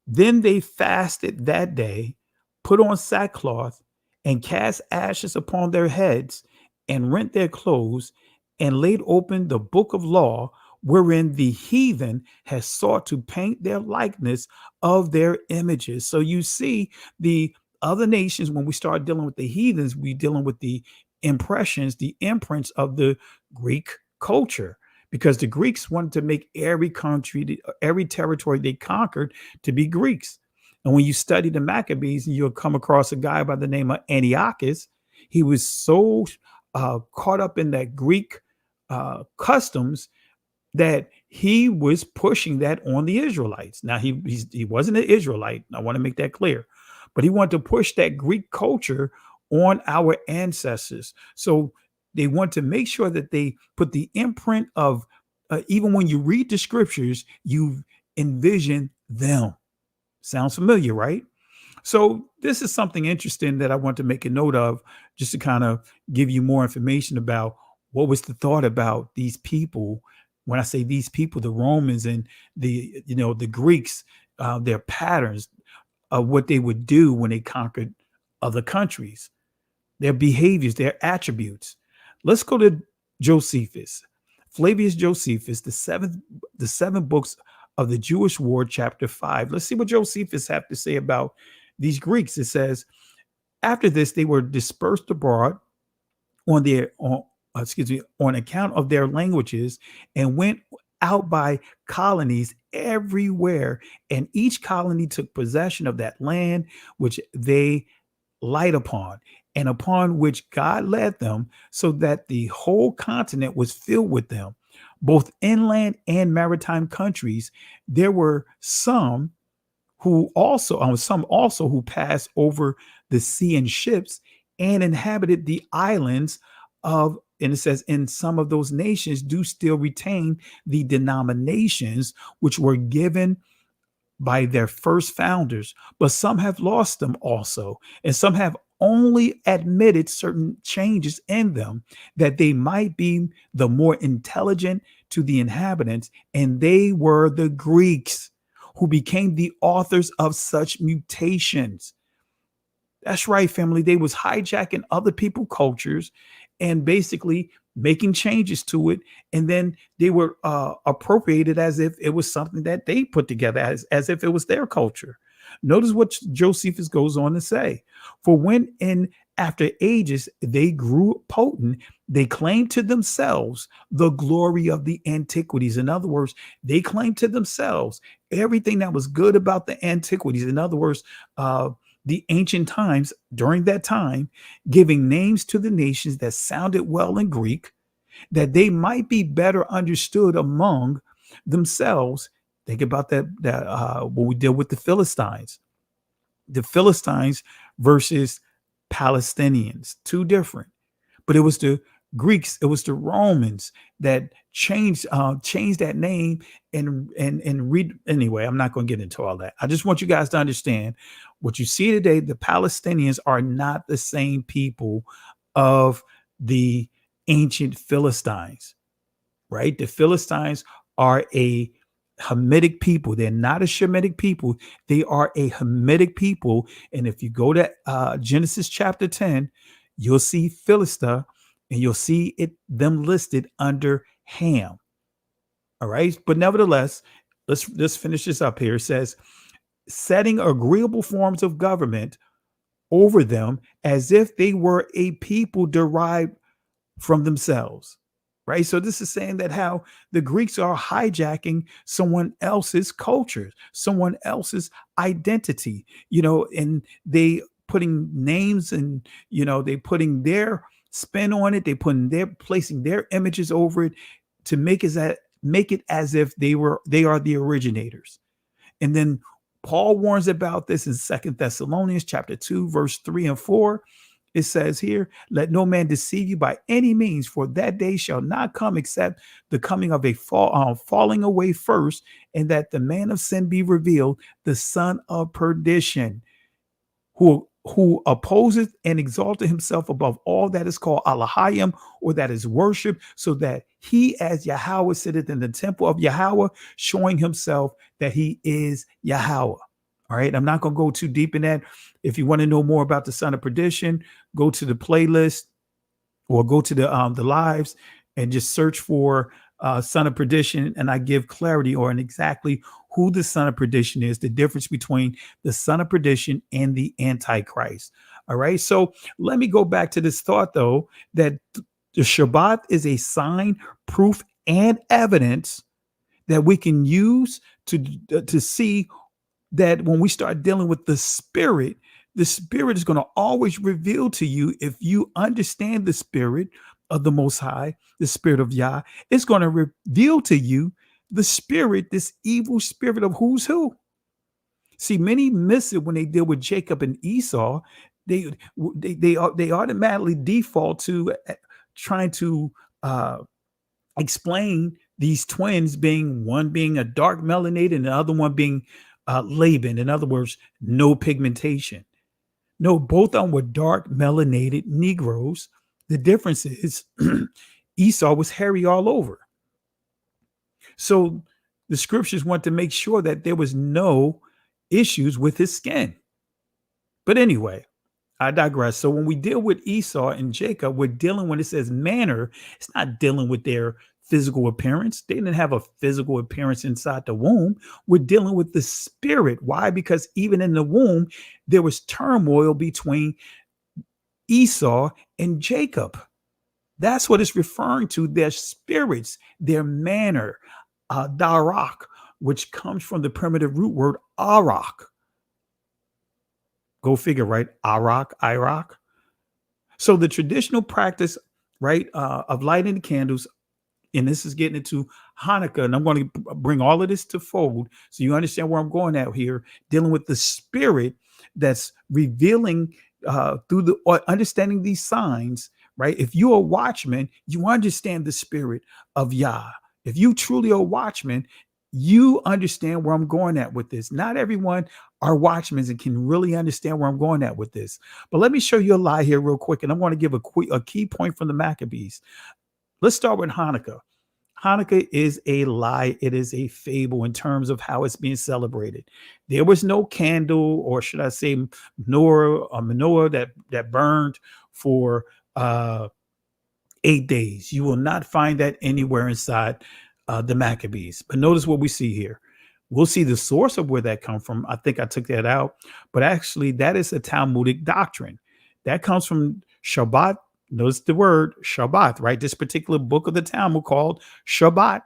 Then they fasted that day, put on sackcloth, and cast ashes upon their heads, and rent their clothes, and laid open the book of law, wherein the heathen has sought to paint their likeness of their images. So you see, the other nations, when we start dealing with the heathens, we're dealing with the impressions, the imprints of the Greek culture, because the Greeks wanted to make every country, every territory they conquered to be Greeks. And when you study the Maccabees, you'll come across a guy by the name of Antiochus. He was so caught up in that Greek customs that he was pushing that on the Israelites. Now, he wasn't an Israelite. I want to make that clear. But he wanted to push that Greek culture on our ancestors. So they want to make sure that they put the imprint of, even when you read the scriptures, you envision them. Sounds familiar, right? So this is something interesting that I want to make a note of, just to kind of give you more information about what was the thought about these people When I say these people, the Romans and the Greeks, their patterns of what they would do when they conquered other countries, their behaviors, their attributes. Let's go to Josephus, Flavius Josephus, the seven books of the Jewish War, chapter 5. Let's see what Josephus have to say about these Greeks. It says, after this, they were dispersed abroad on account of their languages, and went out by colonies everywhere, and each colony took possession of that land which they light upon, and upon which God led them, so that the whole continent was filled with them, both inland and maritime countries. There were some also who passed over the sea in ships and inhabited the islands of, and it says, in some of those nations do still retain the denominations which were given by their first founders, but some have lost them also, and some have only admitted certain changes in them, that they might be the more intelligent to the inhabitants, and they were the Greeks, who became the authors of such mutations. That's right, family. They was hijacking other people's cultures and basically making changes to it, and then they were appropriated as if it was something that they put together, as if it was their culture. Notice what Josephus goes on to say. For when in after ages they grew potent, they claimed to themselves the glory of the antiquities. In other words, they claimed to themselves everything that was good about the antiquities. In other words, the ancient times, during that time, giving names to the nations that sounded well in Greek, that they might be better understood among themselves. Think about that what we did with the Philistines versus Palestinians, two different. But it was the Greeks, it was the Romans that changed that name and read. Anyway, I'm not going to get into all that. I just want you guys to understand what you see today. The Palestinians are not the same people of the ancient Philistines, right? The Philistines are a Hamitic people. They're not a Shemitic people. They are a Hamitic people. And if you go to Genesis chapter 10, you'll see Philistia, and you'll see them listed under Ham. All right. But nevertheless, let's finish this up here. It says, setting agreeable forms of government over them as if they were a people derived from themselves. Right. So this is saying that how the Greeks are hijacking someone else's culture, someone else's identity, and they putting names and, they putting their spin on it. Placing their images over it to make it as if they are the originators. And then Paul warns about this in 2 Thessalonians chapter 2, verse 3 and 4. It says here, let no man deceive you by any means, for that day shall not come except the coming of a falling away first, and that the man of sin be revealed, the son of perdition, who opposeth and exalteth himself above all that is called Elohim, or that is worship, so that he as Yahweh sitteth in the temple of Yahweh, showing himself that he is Yahweh. All right, I'm not going to go too deep in that. If you want to know more about the son of perdition, go to the playlist or go to the lives and just search for son of perdition, and I give clarity on exactly who the son of perdition is, the difference between the son of perdition and the Antichrist. All right, so let me go back to this thought, though, that the Shabbath is a sign, proof, and evidence that we can use to see that when we start dealing with the spirit is going to always reveal to you, if you understand the spirit of the Most High, the spirit of Yah, it's going to reveal to you the spirit, this evil spirit of who's who. See, many miss it when they deal with Jacob and Esau. They automatically default to trying to explain these twins one being a dark melanated and the other one being Laban. In other words, no pigmentation. No, both of them were dark melanated Negroes. The difference is Esau was hairy all over. So the scriptures want to make sure that there was no issues with his skin. But anyway, I digress. So when we deal with Esau and Jacob, we're dealing, when it says manner, it's not dealing with their physical appearance. They didn't have a physical appearance inside the womb. We're dealing with the spirit. Why? Because even in the womb, there was turmoil between Esau and Jacob. That's what it's referring to. Their spirits, their manner, darak, which comes from the primitive root word arak. Go figure, right? Iraq. So the traditional practice, right, of lighting the candles, and this is getting into Hanukkah, and I'm going to bring all of this to fold so you understand where I'm going at here, dealing with the spirit that's revealing through the understanding these signs, right? If you're a watchman, you understand the spirit of Yah. If you truly are a watchman, you understand where I'm going at with this. Not everyone are watchmen and can really understand where I'm going at with this. But let me show you a lie here real quick, and I want to give a key point from the Maccabees. Let's start with Hanukkah. Hanukkah is a lie. It is a fable in terms of how it's being celebrated. There was no candle, or should I say menorah that burned for 8 days. You will not find that anywhere inside the Maccabees. But notice what we see here. We'll see the source of where that comes from. I think I took that out. But actually, that is a Talmudic doctrine. That comes from Shabbath. Notice the word Shabbath, right? This particular book of the Talmud called Shabbath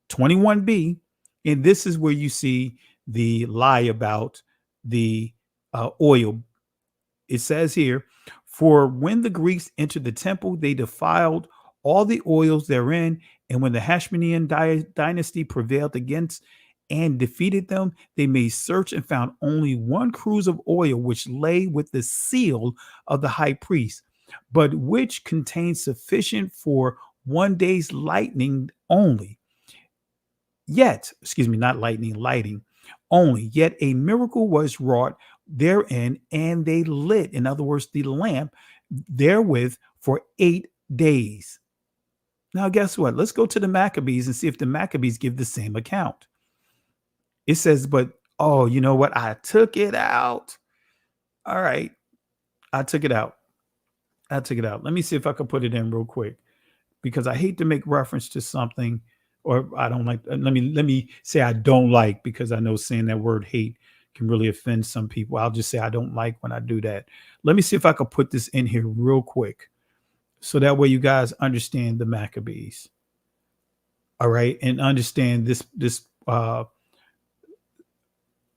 21b. And this is where you see the lie about the oil. It says here, for when the Greeks entered the temple, they defiled all the oils therein. And when the Hashmonean dynasty prevailed against and defeated them, they made search and found only one cruse of oil, which lay with the seal of the high priest, but which contained sufficient for 1 day's lightning only. Yet, lighting only. Yet a miracle was wrought therein, and they lit, in other words, the lamp therewith for 8 days. Now, guess what? Let's go to the Maccabees and see if the Maccabees give the same account. It says, but, oh, you know what? I took it out. All right. I took it out. Let me see if I can put it in real quick, because I hate to make reference to something, or I don't like. Let me say I don't like, because I know saying that word hate can really offend some people. I'll just say I don't like when I do that. Let me see if I can put this in here real quick, so that way you guys understand the Maccabees. All right, and understand this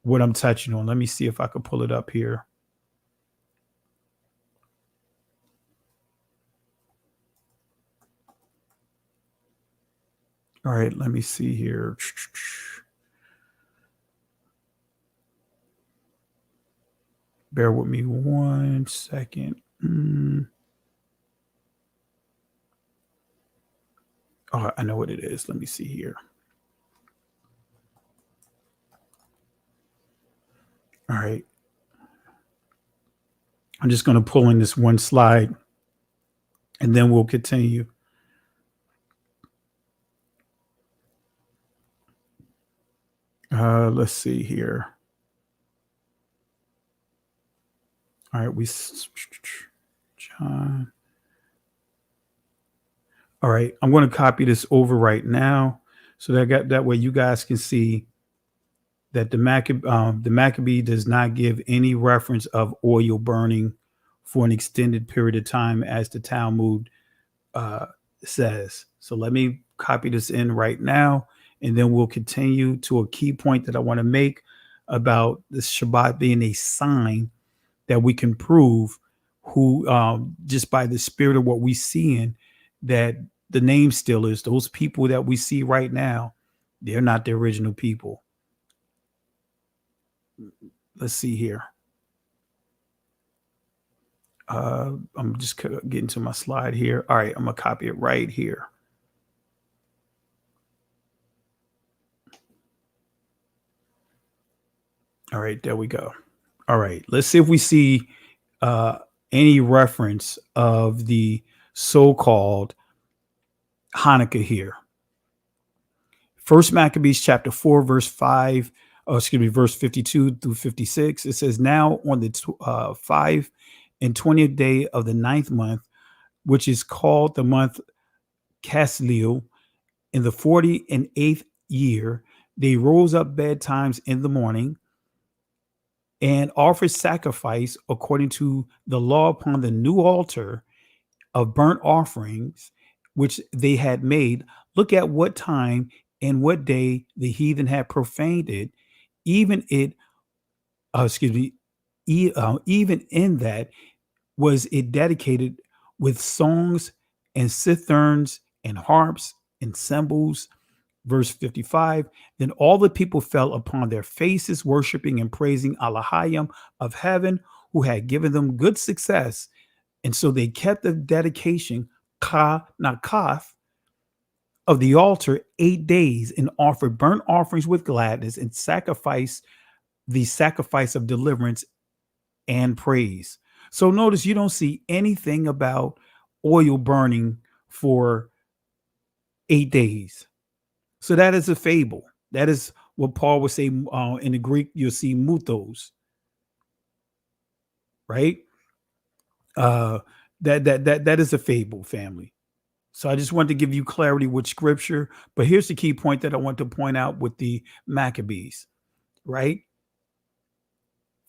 what I'm touching on. Let me see if I can pull it up here. All right, let me see here. Bear with me 1 second. Oh, I know what it is. Let me see here. All right. I'm just going to pull in this one slide, and then we'll continue. Let's see here. All right, John. All right, I'm going to copy this over right now, so that way you guys can see that the Maccabee does not give any reference of oil burning for an extended period of time, as the Talmud says. So let me copy this in right now, and then we'll continue to a key point that I want to make about the Shabbat being a sign that we can prove who, just by the spirit of what we see in, that the name still is those people that we see right now. They're not the original people. Let's see here. I'm just getting to my slide here. All right, I'm gonna copy it right here. All right, there we go. All right, let's see if we see any reference of the so-called Hanukkah here. First Maccabees chapter 4, verse 5, verse 52 through 56. It says, now on the 5 and 20th day of the 9th month, which is called the month Casleu, in the 48th year, they rose up bedtimes in the morning and offered sacrifice according to the law upon the new altar of burnt offerings, which they had made. Look at what time and what day the heathen had profaned it, even it, even in that was it dedicated with songs and citherns and harps and cymbals. Verse 55, then all the people fell upon their faces, worshiping and praising Elohim of heaven, who had given them good success. And so they kept the dedication, Nakath, of the altar 8 days and offered burnt offerings with gladness and sacrifice the sacrifice of deliverance and praise. So notice you don't see anything about oil burning for 8 days. So that is a fable. That is what Paul would say in the Greek. You'll see muthos, right? That is a fable, family. So I just wanted to give you clarity with scripture. But here's the key point that I want to point out with the Maccabees, right?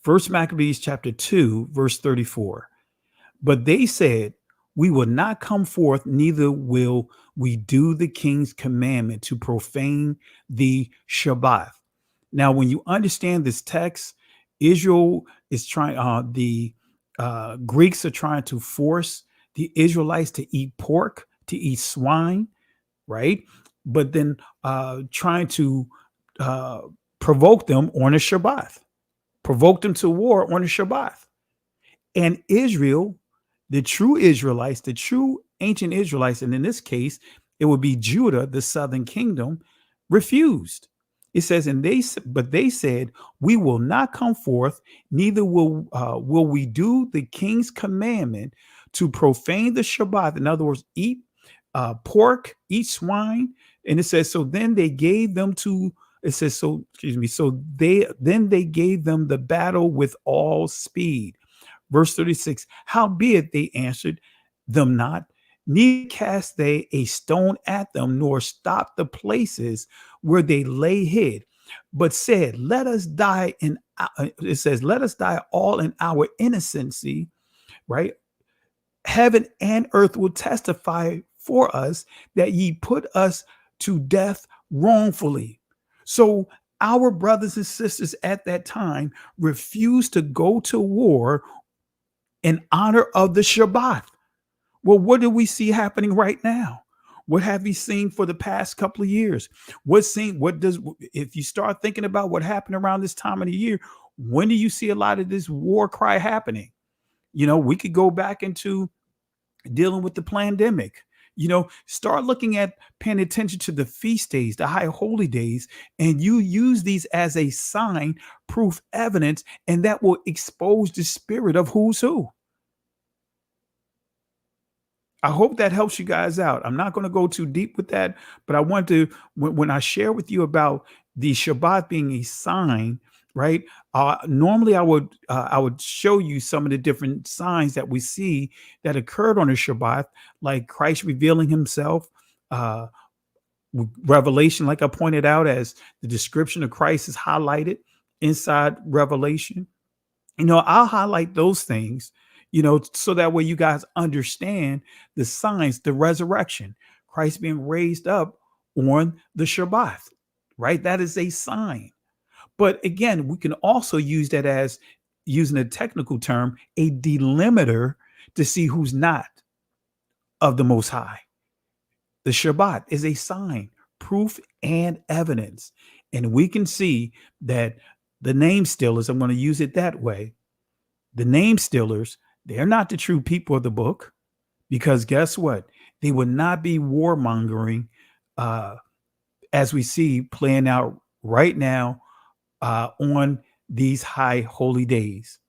First Maccabees chapter 2, verse 34. But they said, we will not come forth, neither will we do the king's commandment to profane the Shabbath. Now, when you understand this text, Israel is trying, the Greeks are trying to force the Israelites to eat pork, to eat swine, right? But then trying to provoke them on a Shabbath, provoke them to war on a Shabbath. And Israel, the true Israelites, the true ancient Israelites, and in this case, it would be Judah, the southern kingdom, refused. It says, but they said, we will not come forth, neither will we do the king's commandment to profane the Shabbat. In other words, eat pork, eat swine. And it says, so then they gave them to, it says, so, excuse me, so they gave them the battle with all speed. Verse 36, howbeit they answered them not, neither cast they a stone at them, nor stopped the places where they lay hid, but said, let us die it says, let us die all in our innocency, right? Heaven and earth will testify for us that ye put us to death wrongfully. So our brothers and sisters at that time refused to go to war in honor of the Shabbat. Well, what do we see happening right now? What have you seen for the past couple of years? If you start thinking about what happened around this time of the year, when do you see a lot of this war cry happening? You know, we could go back into dealing with the pandemic. You know, start looking at paying attention to the feast days, the high holy days, and you use these as a sign, proof, evidence, and that will expose the spirit of who's who. I hope that helps you guys out. I'm not going to go too deep with that, but I want to, when I share with you about the Shabbat being a sign, right? Normally I would show you some of the different signs that we see that occurred on the Shabbat, like Christ revealing himself, Revelation, like I pointed out, as the description of Christ is highlighted inside Revelation. You know, I'll highlight those things, you know, so that way you guys understand the signs, the resurrection, Christ being raised up on the Shabbat, right? That is a sign. But again, we can also use that as, using a technical term, a delimiter to see who's not of the Most High. The Shabbat is a sign, proof, and evidence. And we can see that the name stealers, I'm going to use it that way, the name stealers, they're not the true people of the book, because guess what? They would not be warmongering as we see playing out right now on these high holy days.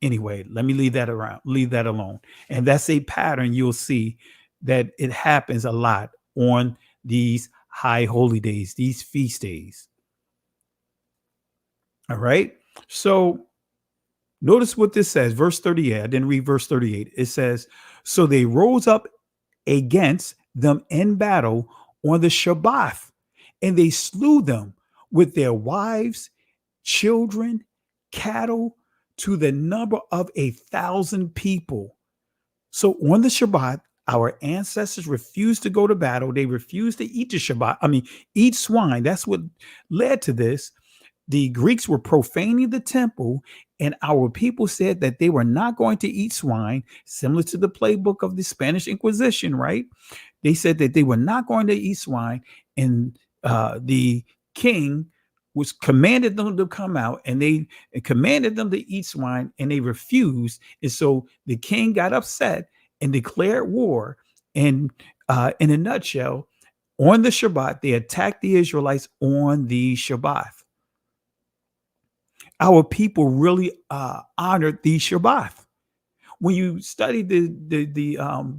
Anyway, let me leave that alone. And that's a pattern you'll see that it happens a lot on these high holy days, these feast days. All right. So notice what this says, verse 38. I didn't read verse 38. It says, so they rose up against them in battle on the Shabbath, and they slew them with their wives, children, cattle, to the number of 1,000 people. So on the Shabbat, our ancestors refused to go to battle. They refused to eat the Shabbat. Eat swine. That's what led to this. The Greeks were profaning the temple, and our people said that they were not going to eat swine, similar to the playbook of the Spanish Inquisition, right? They said that they were not going to eat swine, and the king was commanded them to come out, and they commanded them to eat swine, and they refused. And so the king got upset and declared war. And in a nutshell, on the Shabbat, they attacked the Israelites on the Shabbat. Our people really honored the Shabbat. When you study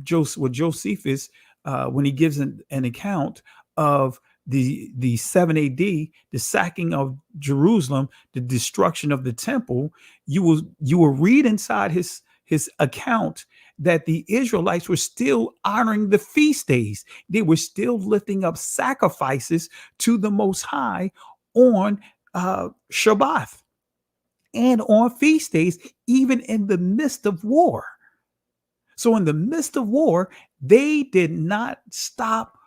Josephus, when he gives an account of the 7 AD, the sacking of Jerusalem, the destruction of the temple, you will read inside his account that the Israelites were still honoring the feast days. They were still lifting up sacrifices to the Most High on Shabbat and on feast days, even in the midst of war. So in the midst of war, they did not stop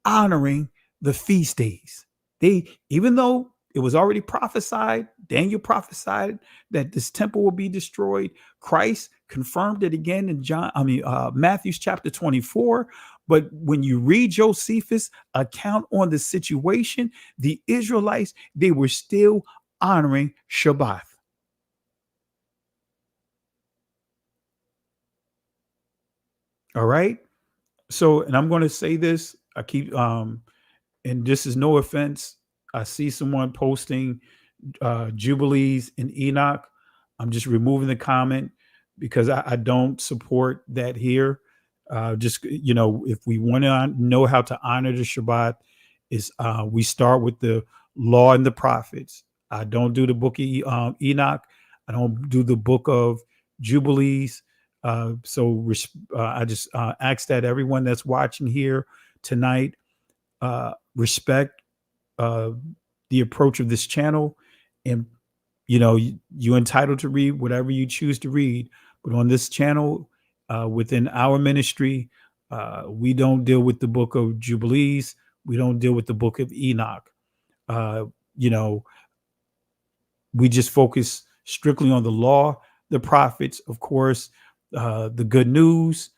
honoring the feast days. Even though it was already prophesied, Daniel prophesied that this temple will be destroyed. Christ confirmed it again in Matthew chapter 24. But when you read Josephus' account on the situation, the Israelites, they were still honoring Shabbat. All right. So, and I'm going to say this, I keep, and this is no offense. I see someone posting Jubilees and Enoch. I'm just removing the comment because I don't support that here. If we want to know how to honor the Shabbat, we start with the law and the prophets. I don't do the book of Enoch. I don't do the book of Jubilees. I just ask that everyone that's watching here tonight respect the approach of this channel, and you're entitled to read whatever you choose to read. But on this channel, within our ministry, we don't deal with the book of Jubilees. We don't deal with the book of Enoch. We just focus strictly on the law, the prophets, of course, the good news,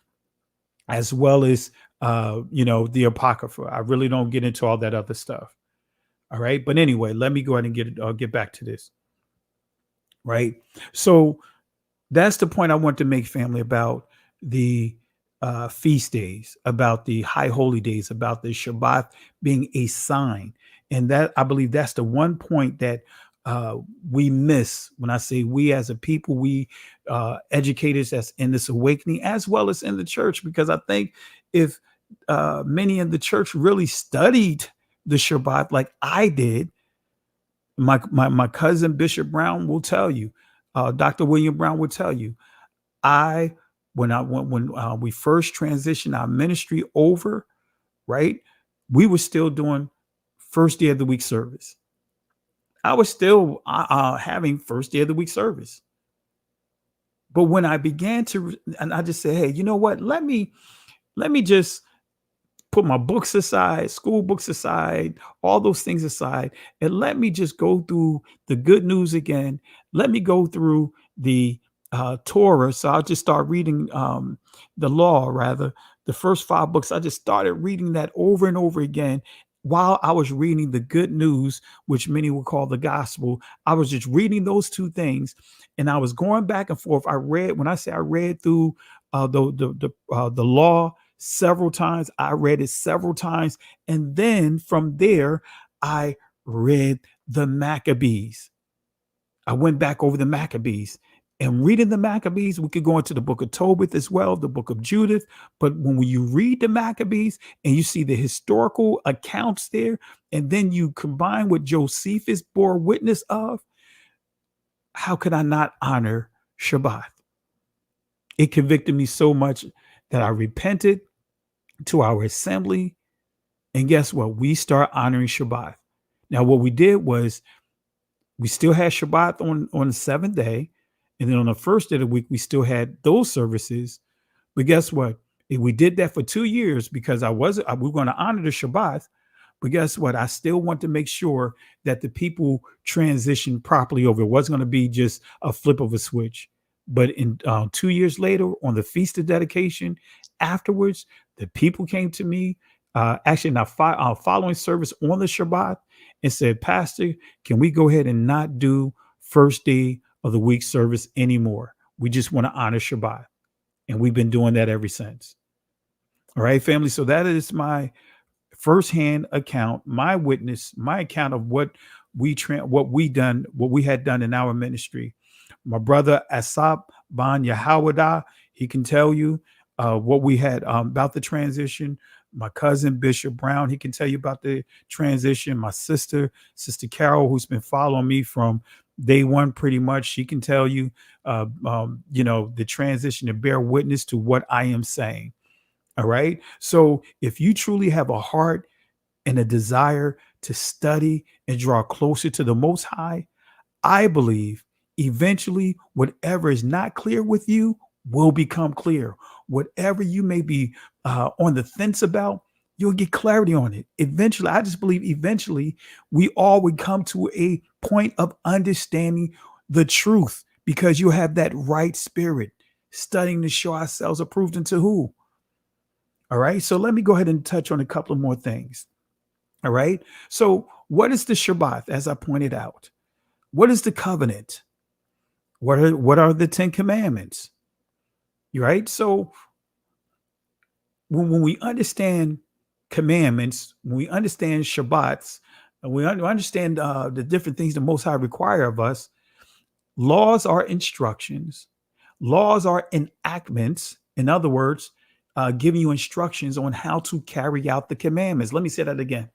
as well as the Apocrypha. I really don't get into all that other stuff. All right. But anyway, let me go ahead and get back to this. Right. So that's the point I want to make, family, about the feast days, about the high holy days, about the Shabbat being a sign. And that, I believe, that's the one point that we miss. When I say we as a people, we educators that's in this awakening, as well as in the church, because I think if many in the church really studied the Shabbat like I did, my cousin Bishop Brown will tell you, Dr. William Brown will tell you, when we first transitioned our ministry over, right, we were still doing first day of the week service. I was still having first day of the week service. But when I began to, and I just said, hey, you know what? Let me just put my books aside, school books aside, all those things aside, and let me just go through the good news again. Let me go through the Torah. So I'll just start reading the law, rather. The first 5 books, I just started reading that over and over again. While I was reading the good news, which many would call the gospel, I was just reading those 2 things, and I was going back and forth. I read through the law several times. I read it several times, and then from there, I read the Maccabees. I went back over the Maccabees, And reading the Maccabees, we could go into the book of Tobit as well, the book of Judith. But when you read the Maccabees and you see the historical accounts there, and then you combine what Josephus bore witness of, how could I not honor Shabbat? It convicted me so much that I repented to our assembly. And guess what? We start honoring Shabbat. Now, what we did was we still had Shabbat on the seventh day. And then on the first day of the week, we still had those services. But guess what? We did that for 2 years because we were going to honor the Shabbat. But guess what? I still want to make sure that the people transition properly over. It wasn't going to be just a flip of a switch. But in 2 years later, on the Feast of Dedication, afterwards, the people came to me, actually in our following service on the Shabbat, and said, Pastor, can we go ahead and not do first day of the week service anymore? We just want to honor Shabbat. And we've been doing that ever since. All right, family. So that is my firsthand account, my witness, my account of what we had done in our ministry. My brother Asap Ban Yahawada, he can tell you what we had about the transition. My cousin Bishop Brown, he can tell you about the transition. My sister Carol, who's been following me from day one, pretty much, she can tell you, the transition, to bear witness to what I am saying. All right. So if you truly have a heart and a desire to study and draw closer to the Most High, I believe eventually whatever is not clear with you will become clear. Whatever you may be on the fence about, you'll get clarity on it. Eventually, I just believe eventually we all would come to a point of understanding the truth, because you have that right spirit, studying to show ourselves approved unto who? All right. So let me go ahead and touch on a couple of more things. All right. So what is the Shabbat? As I pointed out, what is the covenant? What are the 10 commandments? Right. So when we understand commandments, when we understand Shabbats, and we understand the different things the Most High require of us, laws are instructions. Laws are enactments. In other words, giving you instructions on how to carry out the commandments. Let me say that again.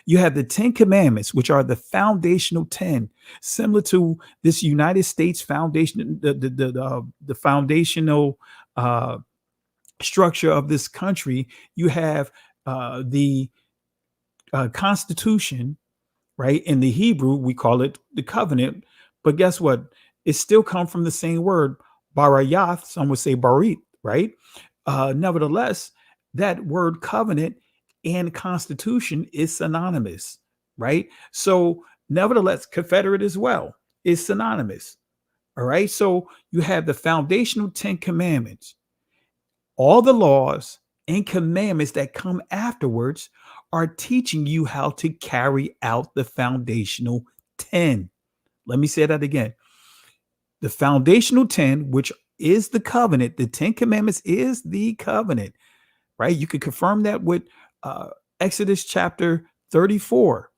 You have the 10 commandments, which are the foundational 10, similar to this United States foundation, the foundational structure of this country. You have the Constitution, right? In the Hebrew, we call it the covenant. But guess what? It still comes from the same word, barayath. Some would say barit, right? Nevertheless, that word covenant and constitution is synonymous, right? So nevertheless, confederate as well is synonymous. All right. So you have the foundational 10 commandments. All the laws and commandments that come afterwards are teaching you how to carry out the foundational 10. Let me say that again. The foundational 10, which is the covenant, the 10 commandments is the covenant, right? You can confirm that with Exodus chapter 34.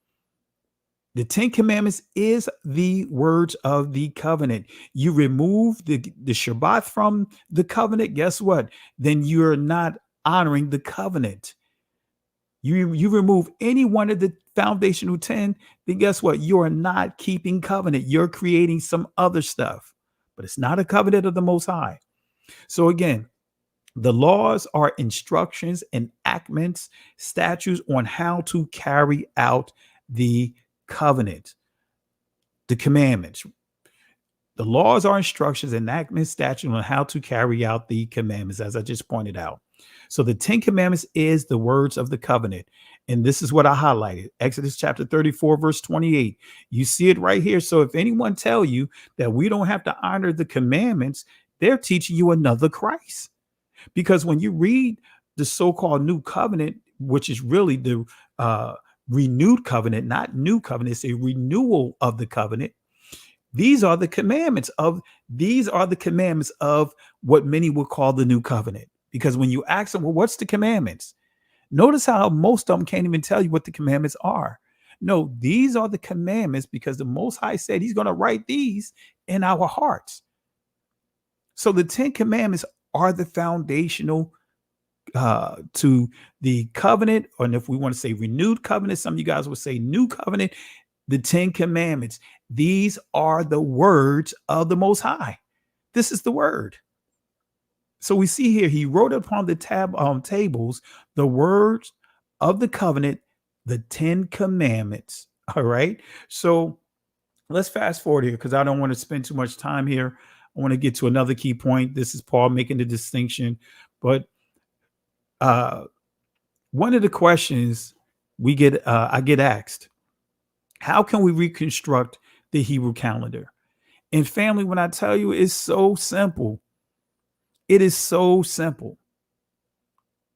The 10 commandments is the words of the covenant. You remove the Shabbat from the covenant, guess what? Then you're not honoring the covenant. You remove any one of the foundational 10, then guess what? You are not keeping covenant. You're creating some other stuff, but it's not a covenant of the Most High. So again, the laws are instructions, enactments, statutes on how to carry out the covenant, the commandments. The laws are instructions, enactments, statutes on how to carry out the commandments, as I just pointed out. So the 10 commandments is the words of the covenant. And this is what I highlighted. Exodus chapter 34, verse 28. You see it right here. So if anyone tell you that we don't have to honor the commandments, they're teaching you another Christ. Because when you read the so-called new covenant, which is really the renewed covenant, not new covenant, it's a renewal of the covenant. These are the commandments of what many would call the new covenant. Because when you ask them, well, what's the commandments? Notice how most of them can't even tell you what the commandments are. No, these are the commandments because the Most High said he's going to write these in our hearts. So the 10 commandments are the foundational to the covenant, or if we want to say renewed covenant, some of you guys would say new covenant, the 10 commandments. These are the words of the Most High. This is the word. So we see here, he wrote upon the tables the words of the covenant, the 10 commandments. All right. So let's fast forward here because I don't want to spend too much time here. I want to get to another key point. This is Paul making the distinction. But one of the questions I get asked, how can we reconstruct the Hebrew calendar? And family, when I tell you, it's so simple. It is so simple.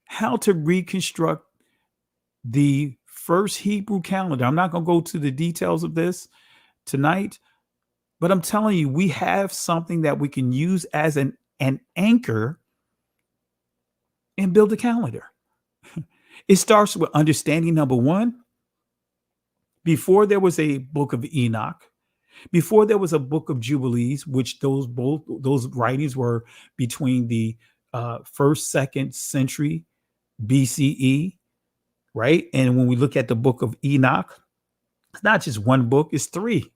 How to reconstruct the first Hebrew calendar. I'm not going to go to the details of this tonight, but I'm telling you, we have something that we can use as an anchor and build a calendar. It starts with understanding, number one, before there was a book of Enoch, before there was a book of Jubilees, which those writings were between the first, second century BCE, right? And when we look at the book of Enoch, it's not just one book, it's three.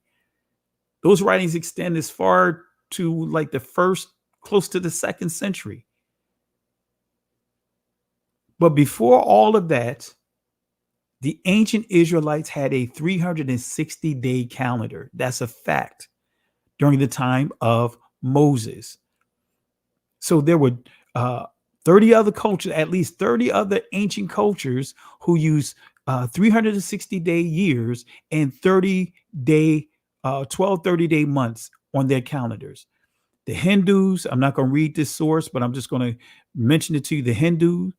Those writings extend as far to like the first, close to the second century. But before all of that, the ancient Israelites had a 360-day calendar. That's a fact during the time of Moses. So there were 30 other cultures, at least 30 other ancient cultures who use 360-day years and 12 30-day months on their calendars. The Hindus, I'm not going to read this source, but I'm just going to mention it to you. The Hindu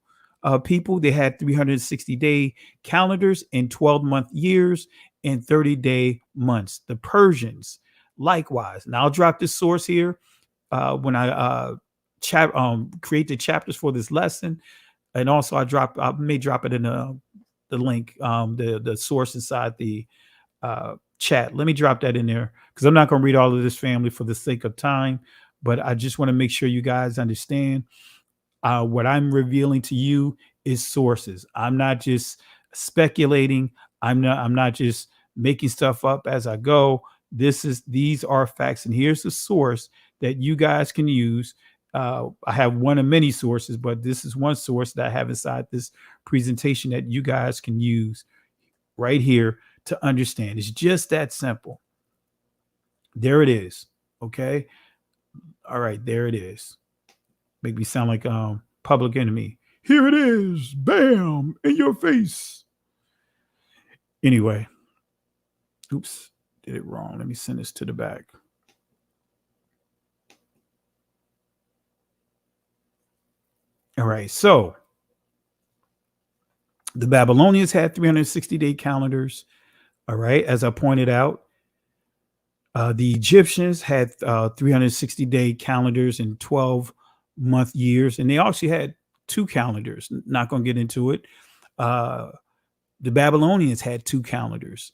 people, they had 360-day calendars and 12-month years and 30-day months. The Persians, likewise. Now I'll drop this source here when I create the chapters for this lesson, and also I may drop it in the link, the source inside the chat. Let me drop that in there because I'm not going to read all of this, family, for the sake of time, but I just want to make sure you guys understand what I'm revealing to you is sources. I'm not just speculating. I'm not just making stuff up as I go. These are facts, and here's the source that you guys can use. I have one of many sources, but this is one source that I have inside this presentation that you guys can use right here to understand. It's just that simple. There it is. Okay. All right. There it is. Make me sound like Public Enemy. Here it is. Bam. In your face. Anyway. Oops. Did it wrong. Let me send this to the back. All right. So the Babylonians had 360-day calendars. All right. As I pointed out, the Egyptians had 360-day calendars and 12-month years. And they actually had two calendars. Not going to get into it. The Babylonians had two calendars.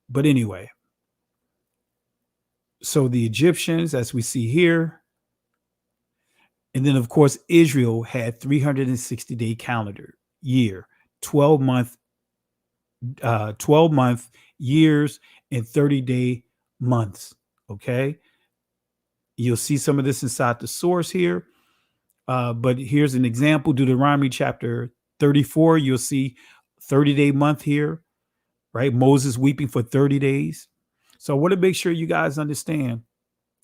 But anyway, so the Egyptians, as we see here, and then of course Israel had 360-day calendar year, 12-month years and 30-day months. Okay, you'll see some of this inside the source here, but here's an example. Deuteronomy chapter 34, you'll see 30-day month here, right? Moses weeping for 30 days. So I want to make sure you guys understand,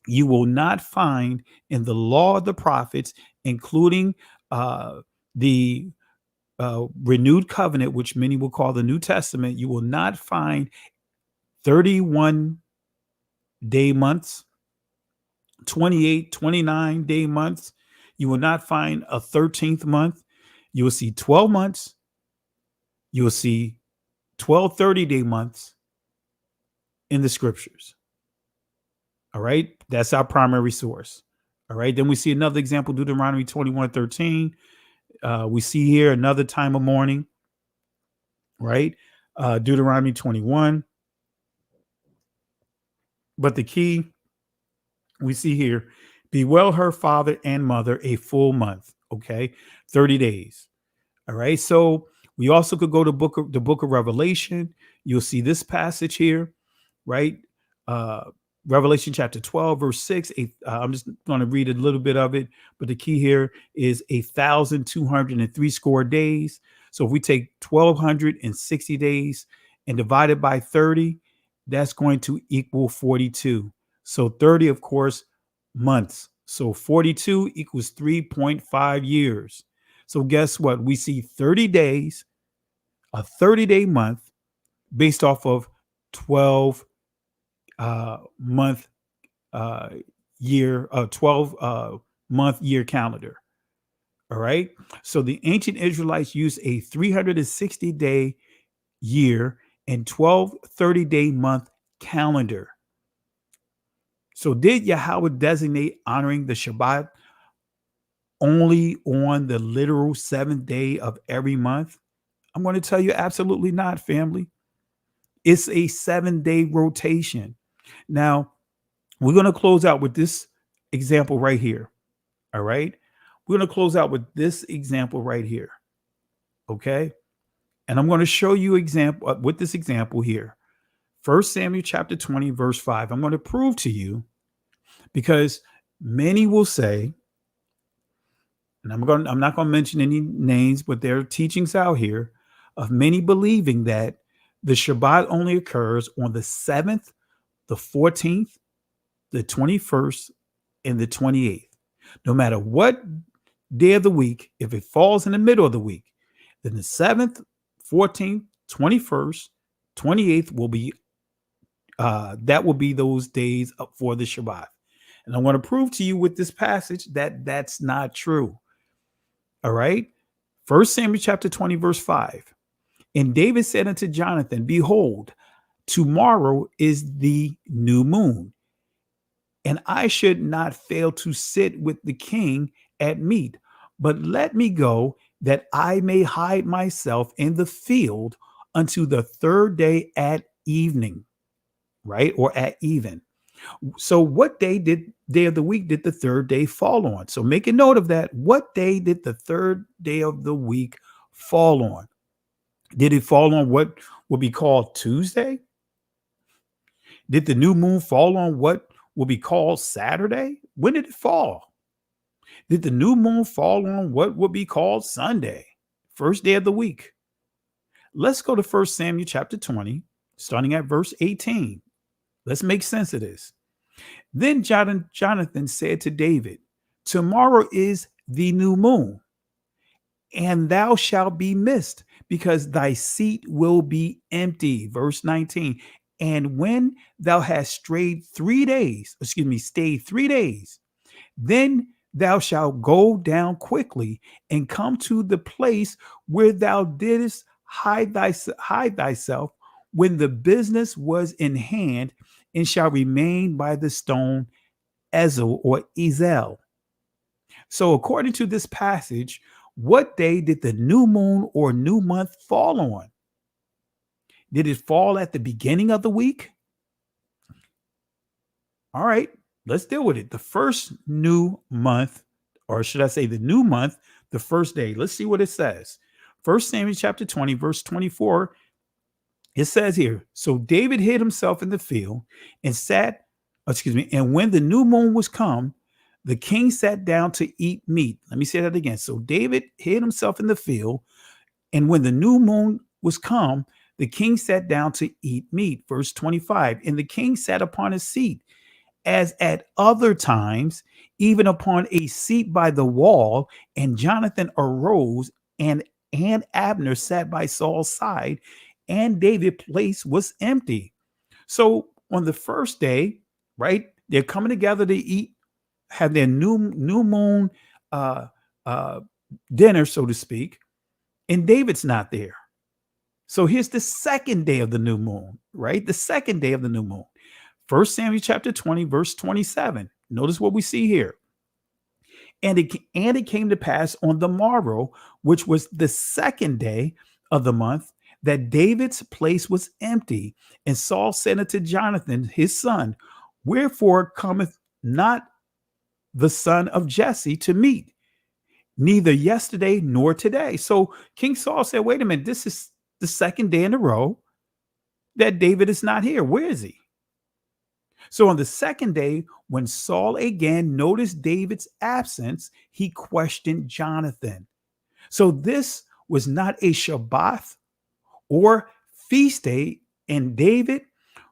you will not find in the law of the prophets, including the renewed covenant, which many will call the New Testament, you will not find 31-day months, 28, 29-day months. You will not find a 13th month. You will see 12 months. You will see 12 30-day months in the scriptures. All right. That's our primary source. All right. Then we see another example, Deuteronomy 21:13. We see here another time of mourning. Right. Deuteronomy 21. But the key we see here, Bewail her father and mother a full month. Okay, 30 days. All right. So we also could go to the book of Revelation. You'll see this passage here, right? Uh, Revelation chapter 12, verse 6. I'm just going to read a little bit of it, but the key here is 1,203 score days. So if we take 1,260 days and divide it by 30, that's going to equal 42. So 30, of course, months. So 42 equals 3.5 years. So guess what? We see 30 days, a 30-day month based off of 12 month year, 12 month year calendar. All right. So the ancient Israelites used a 360-day year and 12 30-day month calendar. So did Yahweh designate honoring the Shabbat only on the literal 7th day of every month? I'm going to tell you absolutely not, family. It's a 7-day rotation. Now, we're going to close out with this example right here. All right. We're going to close out with this example right here. Okay. And I'm going to show you with this example here. 1 Samuel chapter 20, verse 5. I'm going to prove to you, because many will say, and I'm not going to mention any names, but there are teachings out here of many believing that the Shabbat only occurs on the 7th, the 14th, the 21st, and the 28th. No matter what day of the week, if it falls in the middle of the week, then the 7th, 14th, 21st, 28th will be that will be those days for the Shabbat. And I'm going to prove to you with this passage that that's not true. All right. 1 Samuel chapter 20, verse 5. And David said unto Jonathan, behold, tomorrow is the new moon, and I should not fail to sit with the king at meat, but let me go that I may hide myself in the field unto the 3rd day at evening, right? Or at even. So what day of the week did the 3rd day fall on? So make a note of that. What day did the 3rd day of the week fall on? Did it fall on what would be called Tuesday? Did the new moon fall on what will be called Saturday? When did it fall? Did the new moon fall on what would be called Sunday, 1st day of the week? Let's go to 1 Samuel chapter 20, starting at verse 18. Let's make sense of this. Then Jonathan said to David, tomorrow is the new moon, and thou shalt be missed, because thy seat will be empty. Verse 19. And when thou hast stayed 3 days, then thou shalt go down quickly and come to the place where thou didst hide thyself when the business was in hand, and shall remain by the stone Ezel or Ezel. So according to this passage, what day did the new moon or new month fall on? Did it fall at the beginning of the week? All right, let's deal with it. The first new month, or should I say the new month, the 1st day. Let's see what it says. 1 Samuel chapter 20, verse 24. It says here, so David hid himself in the field and and when the new moon was come, the king sat down to eat meat. Let me say that again. So David hid himself in the field, and when the new moon was come, the king sat down to eat meat. Verse 25, and the king sat upon his seat, as at other times, even upon a seat by the wall, and Jonathan arose, and Abner sat by Saul's side, and David's place was empty. So on the 1st day, right, they're coming together to eat, have their new moon dinner, so to speak, and David's not there. So here's the 2nd day of the new moon, right? The 2nd day of the new moon. 1 Samuel chapter 20, verse 27. Notice what we see here. And it came to pass on the morrow, which was the 2nd day of the month, that David's place was empty. And Saul said unto Jonathan, his son, wherefore cometh not the son of Jesse, to meet, neither yesterday nor today. So King Saul said, wait a minute, this is the second day in a row that David is not here. Where is he? So on the second day, when Saul again noticed David's absence, he questioned Jonathan. So this was not a Shabbath or feast day, and David,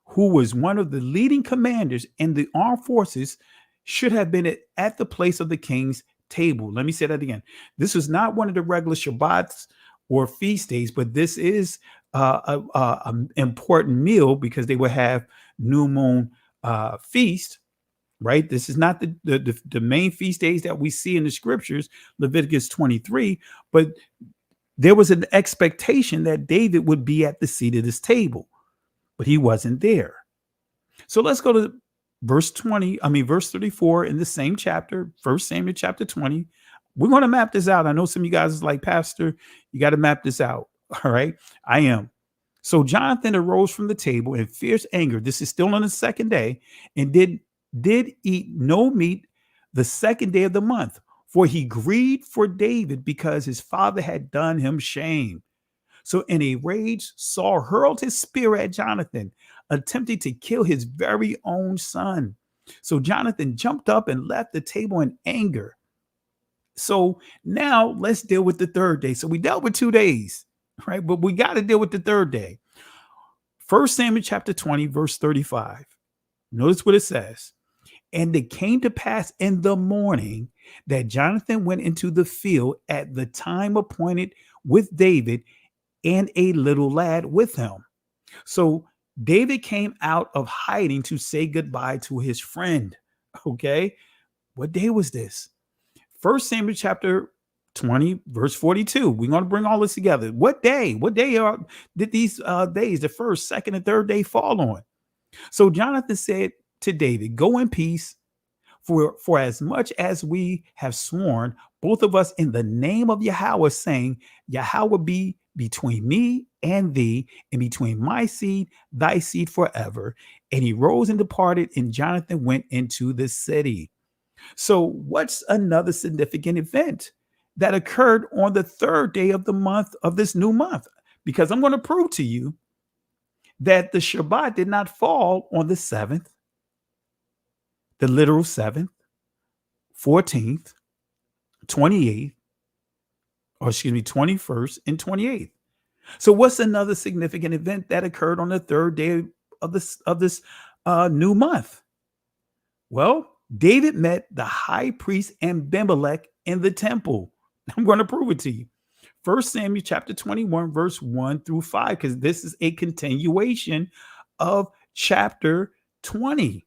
who was one of the leading commanders in the armed forces, should have been at the place of the king's table. Let me say that again. This was not one of the regular Shabbats or feast days, but this is an important meal because they would have new moon feast, right? This is not the main feast days that we see in the scriptures, Leviticus 23, but there was an expectation that David would be at the seat of this table, but he wasn't there. So let's go to verse 34 in the same chapter, 1 Samuel chapter 20. We're going to map this out. I know some of you guys is like, Pastor, you got to map this out. All right. I am. So Jonathan arose from the table in fierce anger. This is still on the second day, and did eat no meat the second day of the month, for he grieved for David because his father had done him shame. So in a rage, Saul hurled his spear at Jonathan, attempting to kill his very own son. So Jonathan jumped up and left the table in anger. So now let's deal with the third day. So we dealt with 2 days, right? But we got to deal with the third day. 1 Samuel chapter 20, verse 35. Notice what it says. And it came to pass in the morning that Jonathan went into the field at the time appointed with David, and a little lad with him. So David came out of hiding to say goodbye to his friend. Okay. What day was this? 1 Samuel chapter 20, verse 42. We're going to bring all this together. What day? Did these days, the first, second, and third day fall on? So Jonathan said to David, go in peace, for as much as we have sworn, both of us, in the name of Yahweh, saying, Yahweh be between me and thee, and between my seed, thy seed forever. And he rose and departed, and Jonathan went into the city. So what's another significant event that occurred on the third day of the month, of this new month? Because I'm going to prove to you that the Shabbat did not fall on the 7th, the literal 7th, 14th, 28th, 21st, and 28th. So what's another significant event that occurred on the third day of this new month? Well, David met the high priest Abimelech in the temple. I'm going to prove it to you. 1 Samuel chapter 21, verse 1 through 5, because this is a continuation of chapter 20.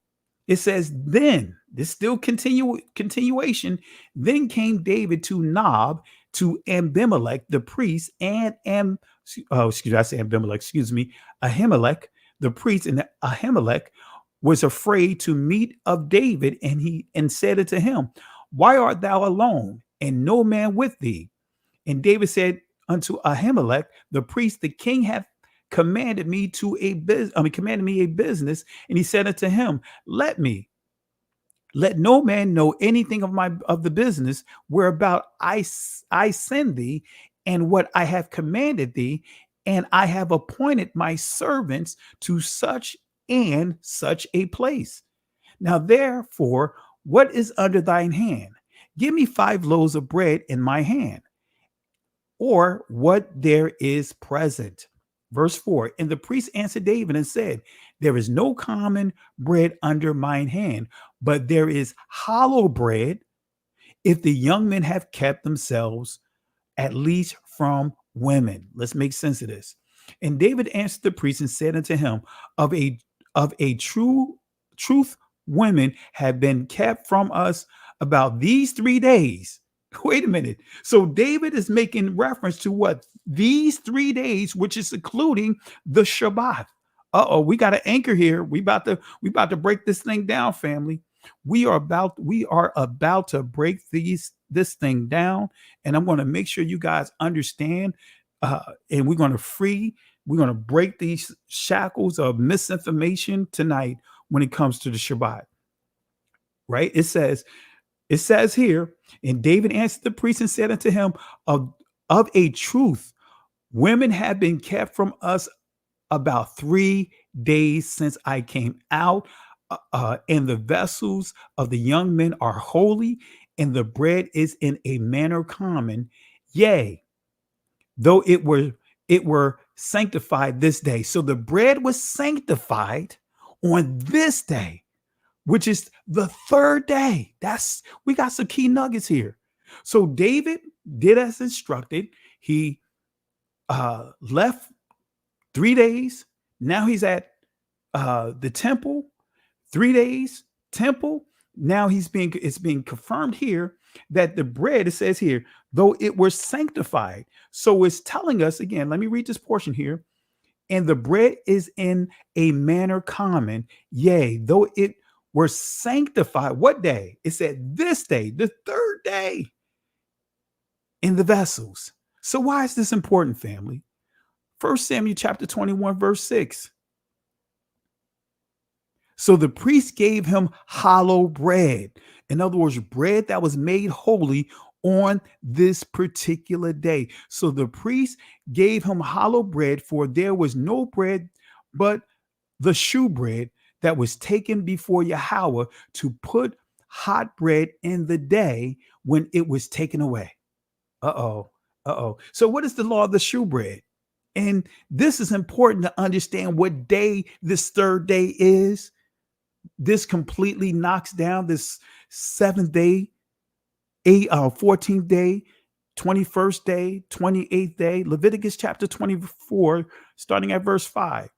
It says, then, this still continuation, then came David to Nob, to Abimelech, the priest, and Ahimelech, the priest, and Ahimelech was afraid to meet of David, and said unto him, why art thou alone, and no man with thee? And David said unto Ahimelech, the priest, the king hath commanded me a business. And he said unto him, let no man know anything of the business whereabout I send thee, and what I have commanded thee, and I have appointed my servants to such and such a place. Now therefore, what is under thine hand? Give me 5 loaves of bread in my hand, or what there is present. Verse 4, and the priest answered David and said, there is no common bread under mine hand, but there is hollow bread, if the young men have kept themselves at least from women. Let's make sense of this. And David answered the priest and said unto him, of a truth women have been kept from us about these 3 days. Wait a minute. So David is making reference to what? These 3 days, which is including the Shabbat. We got an anchor here. We about to break this thing down, family. We are about to break this thing down, and I'm going to make sure you guys understand. And we're going to break these shackles of misinformation tonight when it comes to the Shabbat. Right? It says It says here, and David answered the priest and said unto him, of a truth, women have been kept from us about 3 days since I came out, and the vessels of the young men are holy, and the bread is in a manner common. Yea, though it were sanctified this day. So the bread was sanctified on this day, which is the third day. We got some key nuggets here. So David did as instructed. He left 3 days. Now he's at the temple. 3 days temple. Now it's being confirmed here that the bread, it says here, though it was sanctified. So it's telling us again, let me read this portion here. And the bread is in a manner common. Yea, though it were sanctified. What day? It said this day, the third day, in the vessels. So why is this important, family? 1 Samuel chapter 21, verse 6. So the priest gave him hollow bread. In other words, bread that was made holy on this particular day. So the priest gave him hollow bread, for there was no bread but the shewbread that was taken before Yahweh to put hot bread in the day when it was taken away. So what is the law of the shewbread? And this is important to understand what day this third day is. This completely knocks down this 7th day, 14th day, 21st day, 28th day, Leviticus chapter 24, starting at verse 5.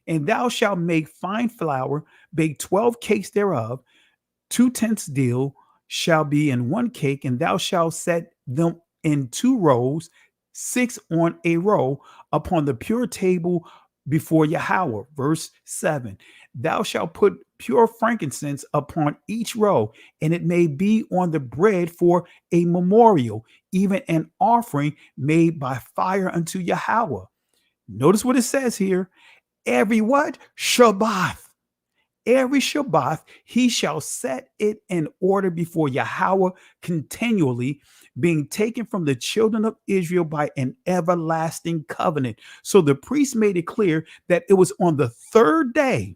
And thou shalt make fine flour, bake 12 cakes thereof, 2 tenths deal shall be in one cake, and thou shalt set them in 2 rows, 6 on a row, upon the pure table before Yahweh. Verse 7. Thou shalt put pure frankincense upon each row, and it may be on the bread for a memorial, even an offering made by fire unto Yahweh. Notice what it says here. Every what? Shabbath. Every Shabbath he shall set it in order before Yahweh continually, being taken from the children of Israel by an everlasting covenant. So the priest made it clear that it was on the third day.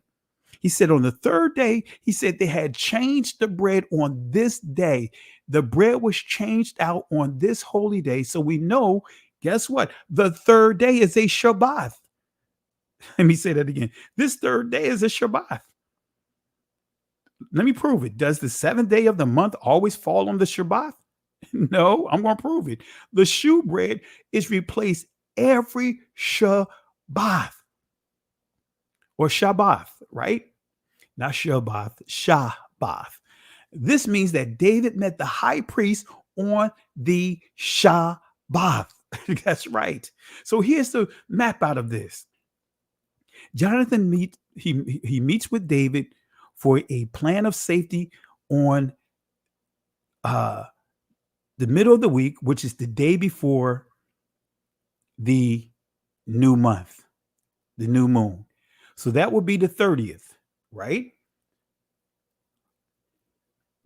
He said on the third day, he said they had changed the bread on this day. The bread was changed out on this holy day. So we know, guess what? The third day is a Shabbath. Let me say that again. This third day is a Shabbath. Let me prove it. Does the 7th day of the month always fall on the Shabbath? No, I'm going to prove it. The shewbread is replaced every Shabbath or Shabbath, right? Not Shabbath, Sha-bath. This means that David met the high priest on the Sha-bath. That's right. So here's the map out of this. Jonathan meets with David for a plan of safety on the middle of the week, which is the day before the new month, the new moon. So that will be the 30th, right?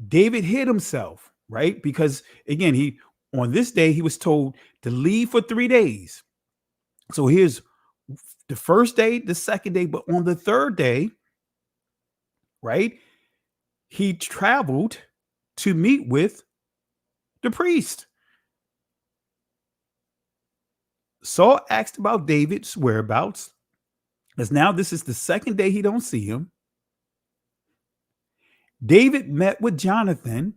David hid himself, right? Because again, on this day, he was told to leave for 3 days. So here's the first day, the second day, but on the third day, right, he traveled to meet with the priest. Saul asked about David's whereabouts, as now this is the second day he don't see him. David met with Jonathan,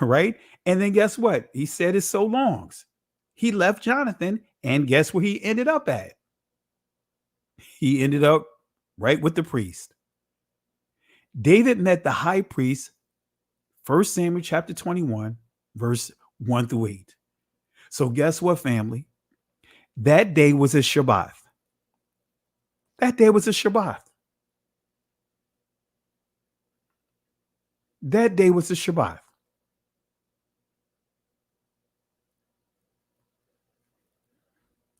right? And then guess what? He said his so longs. He left Jonathan, and guess where he ended up at? He ended up right with the priest. David met the high priest, 1 Samuel chapter 21, verse 1 through 8. So guess what, family? That day was a Shabbath. That day was a Shabbath. That day was a Shabbath.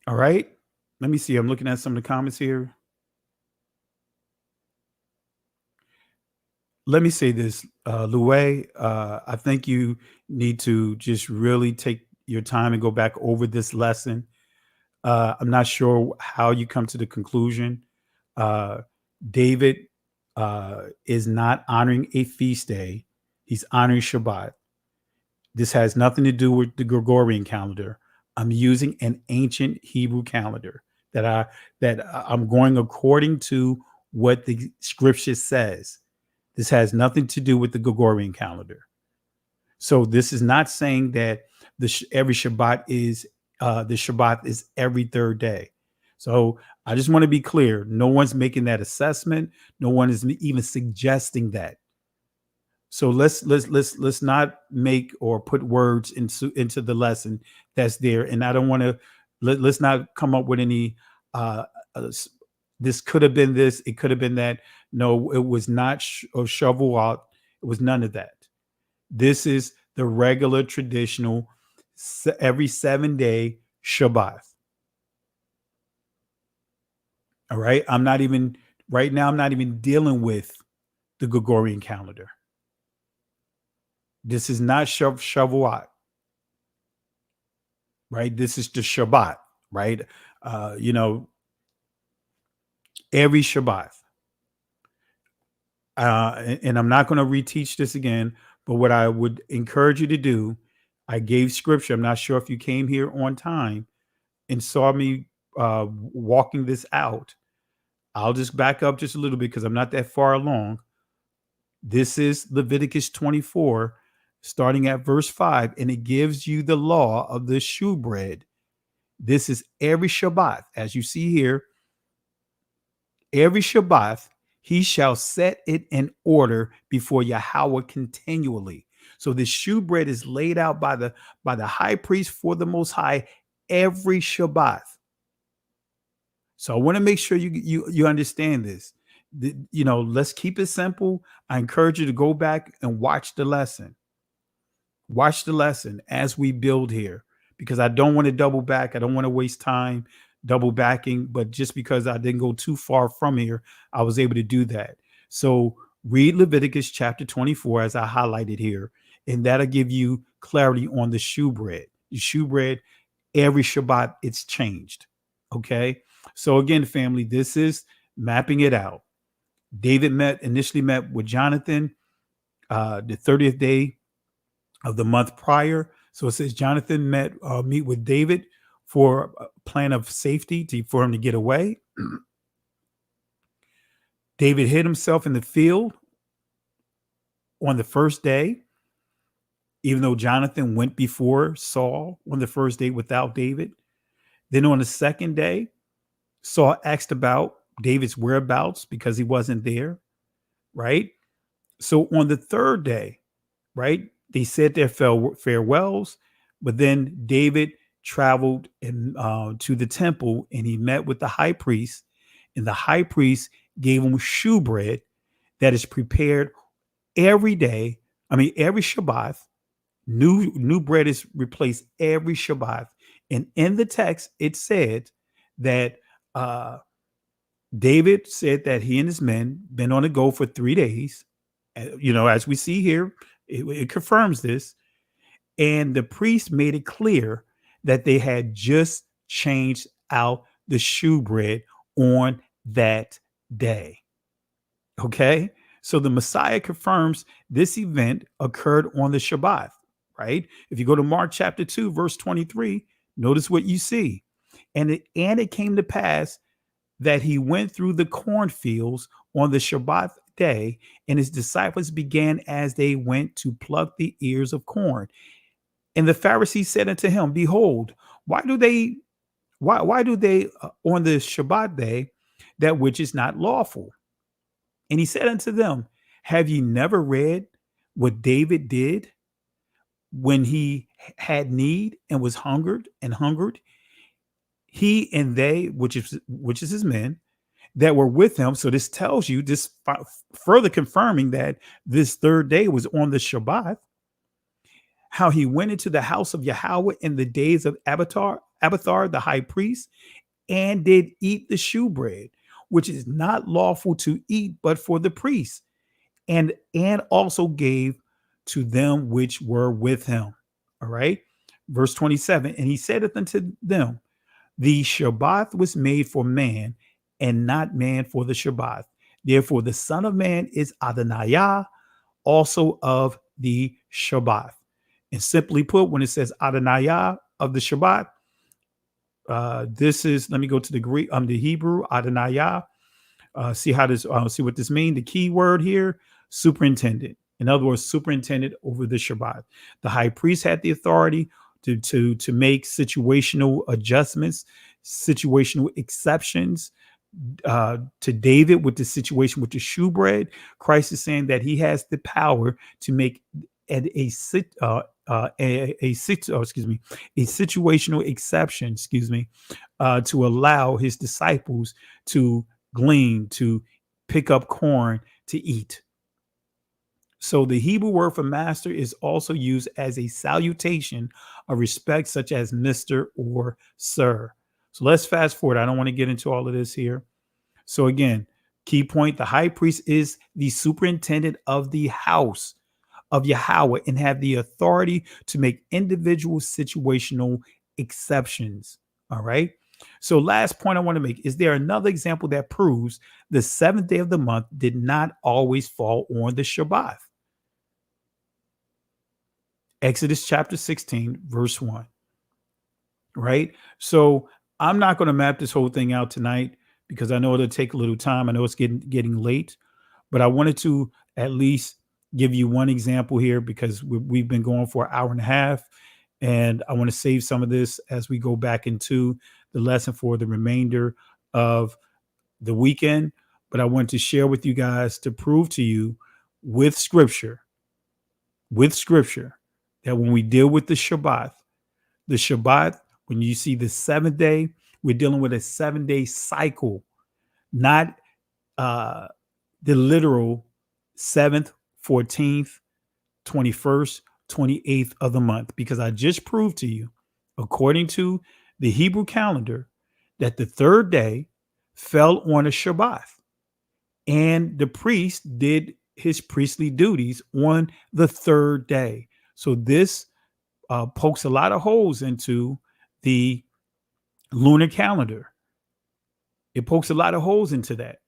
All right. Let me see. I'm looking at some of the comments here. let me say this, Louis, I think you need to just really take your time and go back over this lesson. I'm not sure how you come to the conclusion. Uh, David is not honoring a feast day. He's honoring Shabbat. This has nothing to do with the Gregorian calendar. I'm using an ancient Hebrew calendar I'm going according to what the scripture says. This has nothing to do with the Gregorian calendar. So this is not saying that every Shabbat is the Shabbat is every third day. So I just want to be clear. No one's making that assessment. No one is even suggesting that. So let's not make or put words into the lesson that's there. And I don't want to let's not come up with any this could have been this, it could have been that. No, it was not Shavuot. It was none of that. This is the regular traditional every 7-day Shabbat. All right. I'm not even dealing with the Gregorian calendar. This is not Shavuot, right? This is the Shabbat, right? Every Shabbat. And I'm not going to reteach this again, but what I would encourage you to do, I gave scripture. I'm not sure if you came here on time and saw me walking this out. I'll just back up just a little bit because I'm not that far along. This is Leviticus 24, starting at verse 5, and it gives you the law of the shewbread. This is every Shabbat. As you see here, every Shabbat, he shall set it in order before Yahweh continually. So the shewbread is laid out by the high priest for the Most High every Shabbat. So I want to make sure you understand this. Let's keep it simple. I encourage you to go back and watch the lesson. Watch the lesson as we build here, because I don't want to double back. I don't want to waste time double backing, but just because I didn't go too far from here, I was able to do that. So read Leviticus chapter 24 as I highlighted here, and that'll give you clarity on the shewbread. The shewbread, every Shabbat, it's changed. Okay. So again, family, this is mapping it out. David initially met with Jonathan the 30th day of the month prior. So it says Jonathan meet with David for a plan of safety for him to get away. David hid himself in the field on the first day, even though Jonathan went before Saul on the first day without David. Then on the second day, Saul asked about David's whereabouts because he wasn't there, right? So on the third day, right, they said their farewells, but then David traveled to the temple and he met with the high priest, and the high priest gave him shewbread that is prepared every day. I mean, every Shabbat. New bread is replaced every Shabbat. And in the text, it said that David said that he and his men been on the go for 3 days. As we see here, it confirms this. And the priest made it clear that they had just changed out the shewbread on that day. Okay. So the Messiah confirms this event occurred on the Shabbat, right? If you go to Mark chapter 2, verse 23, notice what you see. And it came to pass that he went through the cornfields on the Shabbat day, and his disciples began as they went to pluck the ears of corn. And the Pharisees said unto him, behold, why do they on the Shabbat day that which is not lawful? And he said unto them, have ye never read what David did when he had need and was hungered? He and they, which is his men, that were with him. So this tells you, this further confirming that this third day was on the Shabbat, how he went into the house of Yahweh in the days of Abiathar, the high priest, and did eat the shewbread, which is not lawful to eat, but for the priest. and also gave to them which were with him. All right. Verse 27. And he said unto them, the Shabbath was made for man, and not man for the Shabbath. Therefore, the Son of Man is Adonai, also of the Shabbath. And simply put, when it says Adonai of the Shabbat, this is, let me go to the Greek, the Hebrew, Adonai. See what this means. The key word here, superintendent. In other words, superintendent over the Shabbat. The high priest had the authority to make situational adjustments, situational exceptions. To David with the situation with the shewbread, Christ is saying that he has the power to make a situational exception, to allow his disciples to glean, to pick up corn to eat. So the Hebrew word for master is also used as a salutation of respect, such as Mr. or Sir. So let's fast forward. I don't want to get into all of this here. So again, key point, the high priest is the superintendent of the house of Yahweh and have the authority to make individual situational exceptions. All right. So last point I want to make, is there another example that proves the seventh day of the month did not always fall on the Shabbath? Exodus chapter 16, verse 1. Right. So I'm not going to map this whole thing out tonight because I know it'll take a little time. I know it's getting late, but I wanted to at least give you one example here because we've been going for an hour and a half, and I want to save some of this as we go back into the lesson for the remainder of the weekend. But I want to share with you guys to prove to you with scripture, that when we deal with the Shabbat, when you see the seventh day, we're dealing with a 7-day cycle, not the literal 7th, 14th, 21st, 28th of the month, because I just proved to you, according to the Hebrew calendar, that the third day fell on a Shabbat, and the priest did his priestly duties on the third day. So this pokes a lot of holes into the lunar calendar. It pokes a lot of holes into that,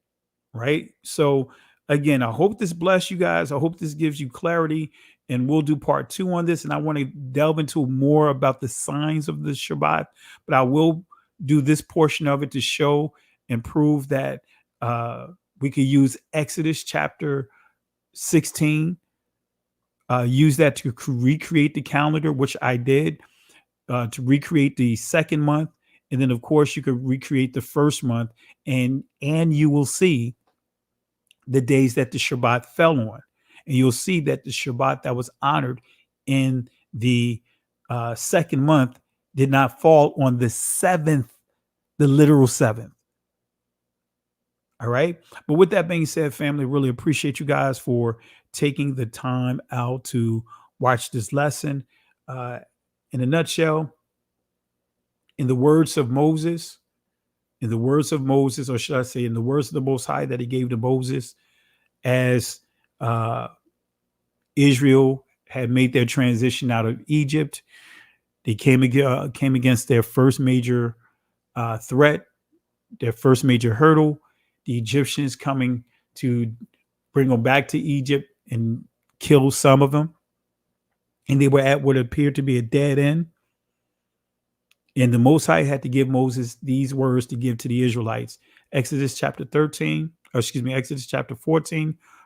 right? So again, I hope this bless you guys. I hope this gives you clarity, and we'll do part 2 on this. And I want to delve into more about the signs of the Shabbat, but I will do this portion of it to show and prove that we could use Exodus chapter 16, use that to recreate the calendar, which I did, to recreate the second month. And then, of course, you could recreate the first month, and you will see the days that the Shabbat fell on. And you'll see that the Shabbat that was honored in the second month did not fall on the 7th, the literal 7th. All right. But with that being said, family, really appreciate you guys for taking the time out to watch this lesson. In a nutshell, in the words of Moses, or should I say in the words of the Most High that he gave to Moses, as Israel had made their transition out of Egypt, they came against their first major threat, their first major hurdle, the Egyptians coming to bring them back to Egypt and kill some of them. And they were at what appeared to be a dead end. And the Most High had to give Moses these words to give to the Israelites. Exodus chapter 14,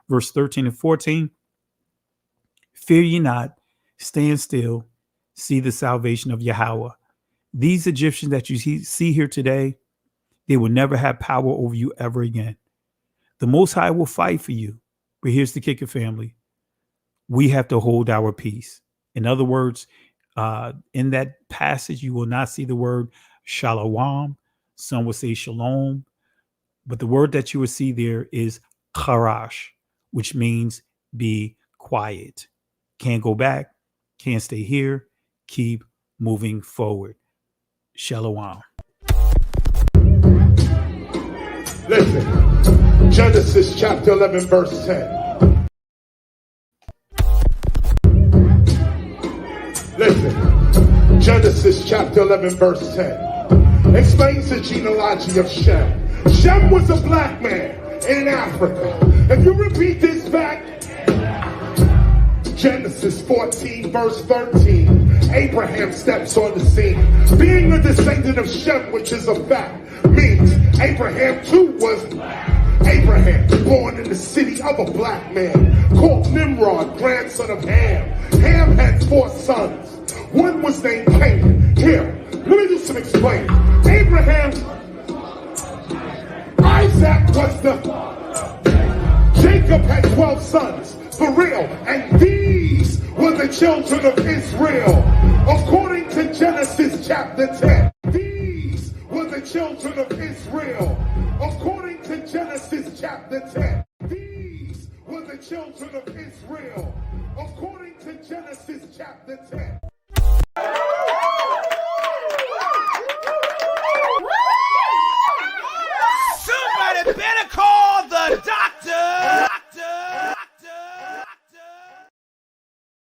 verse 13 and 14. Fear ye not, stand still, see the salvation of Yahweh. These Egyptians that you see here today, they will never have power over you ever again. The Most High will fight for you. But here's the kicker, family. We have to hold our peace. In other words, in that passage, you will not see the word shalom. Some will say shalom. But the word that you will see there is charash, which means be quiet. Can't go back. Can't stay here. Keep moving forward. Shalom. Listen, Genesis chapter 11, verse 10. Genesis chapter 11 verse 10 explains the genealogy of Shem. Shem was a black man in Africa. If you repeat this fact, Genesis 14 verse 13, Abraham steps on the scene. Being a descendant of Shem, which is a fact, means Abraham too was Abraham, born in the city of a black man called Nimrod, grandson of Ham. Ham had 4 sons. One was named Canaan. Here, let me do some explaining. Abraham, Isaac was the... Jacob had 12 sons, for real, and these were the children of Israel. According to Genesis chapter 10, these were the children of Israel. According to Genesis chapter 10, these were the children of Israel. According to Genesis chapter 10.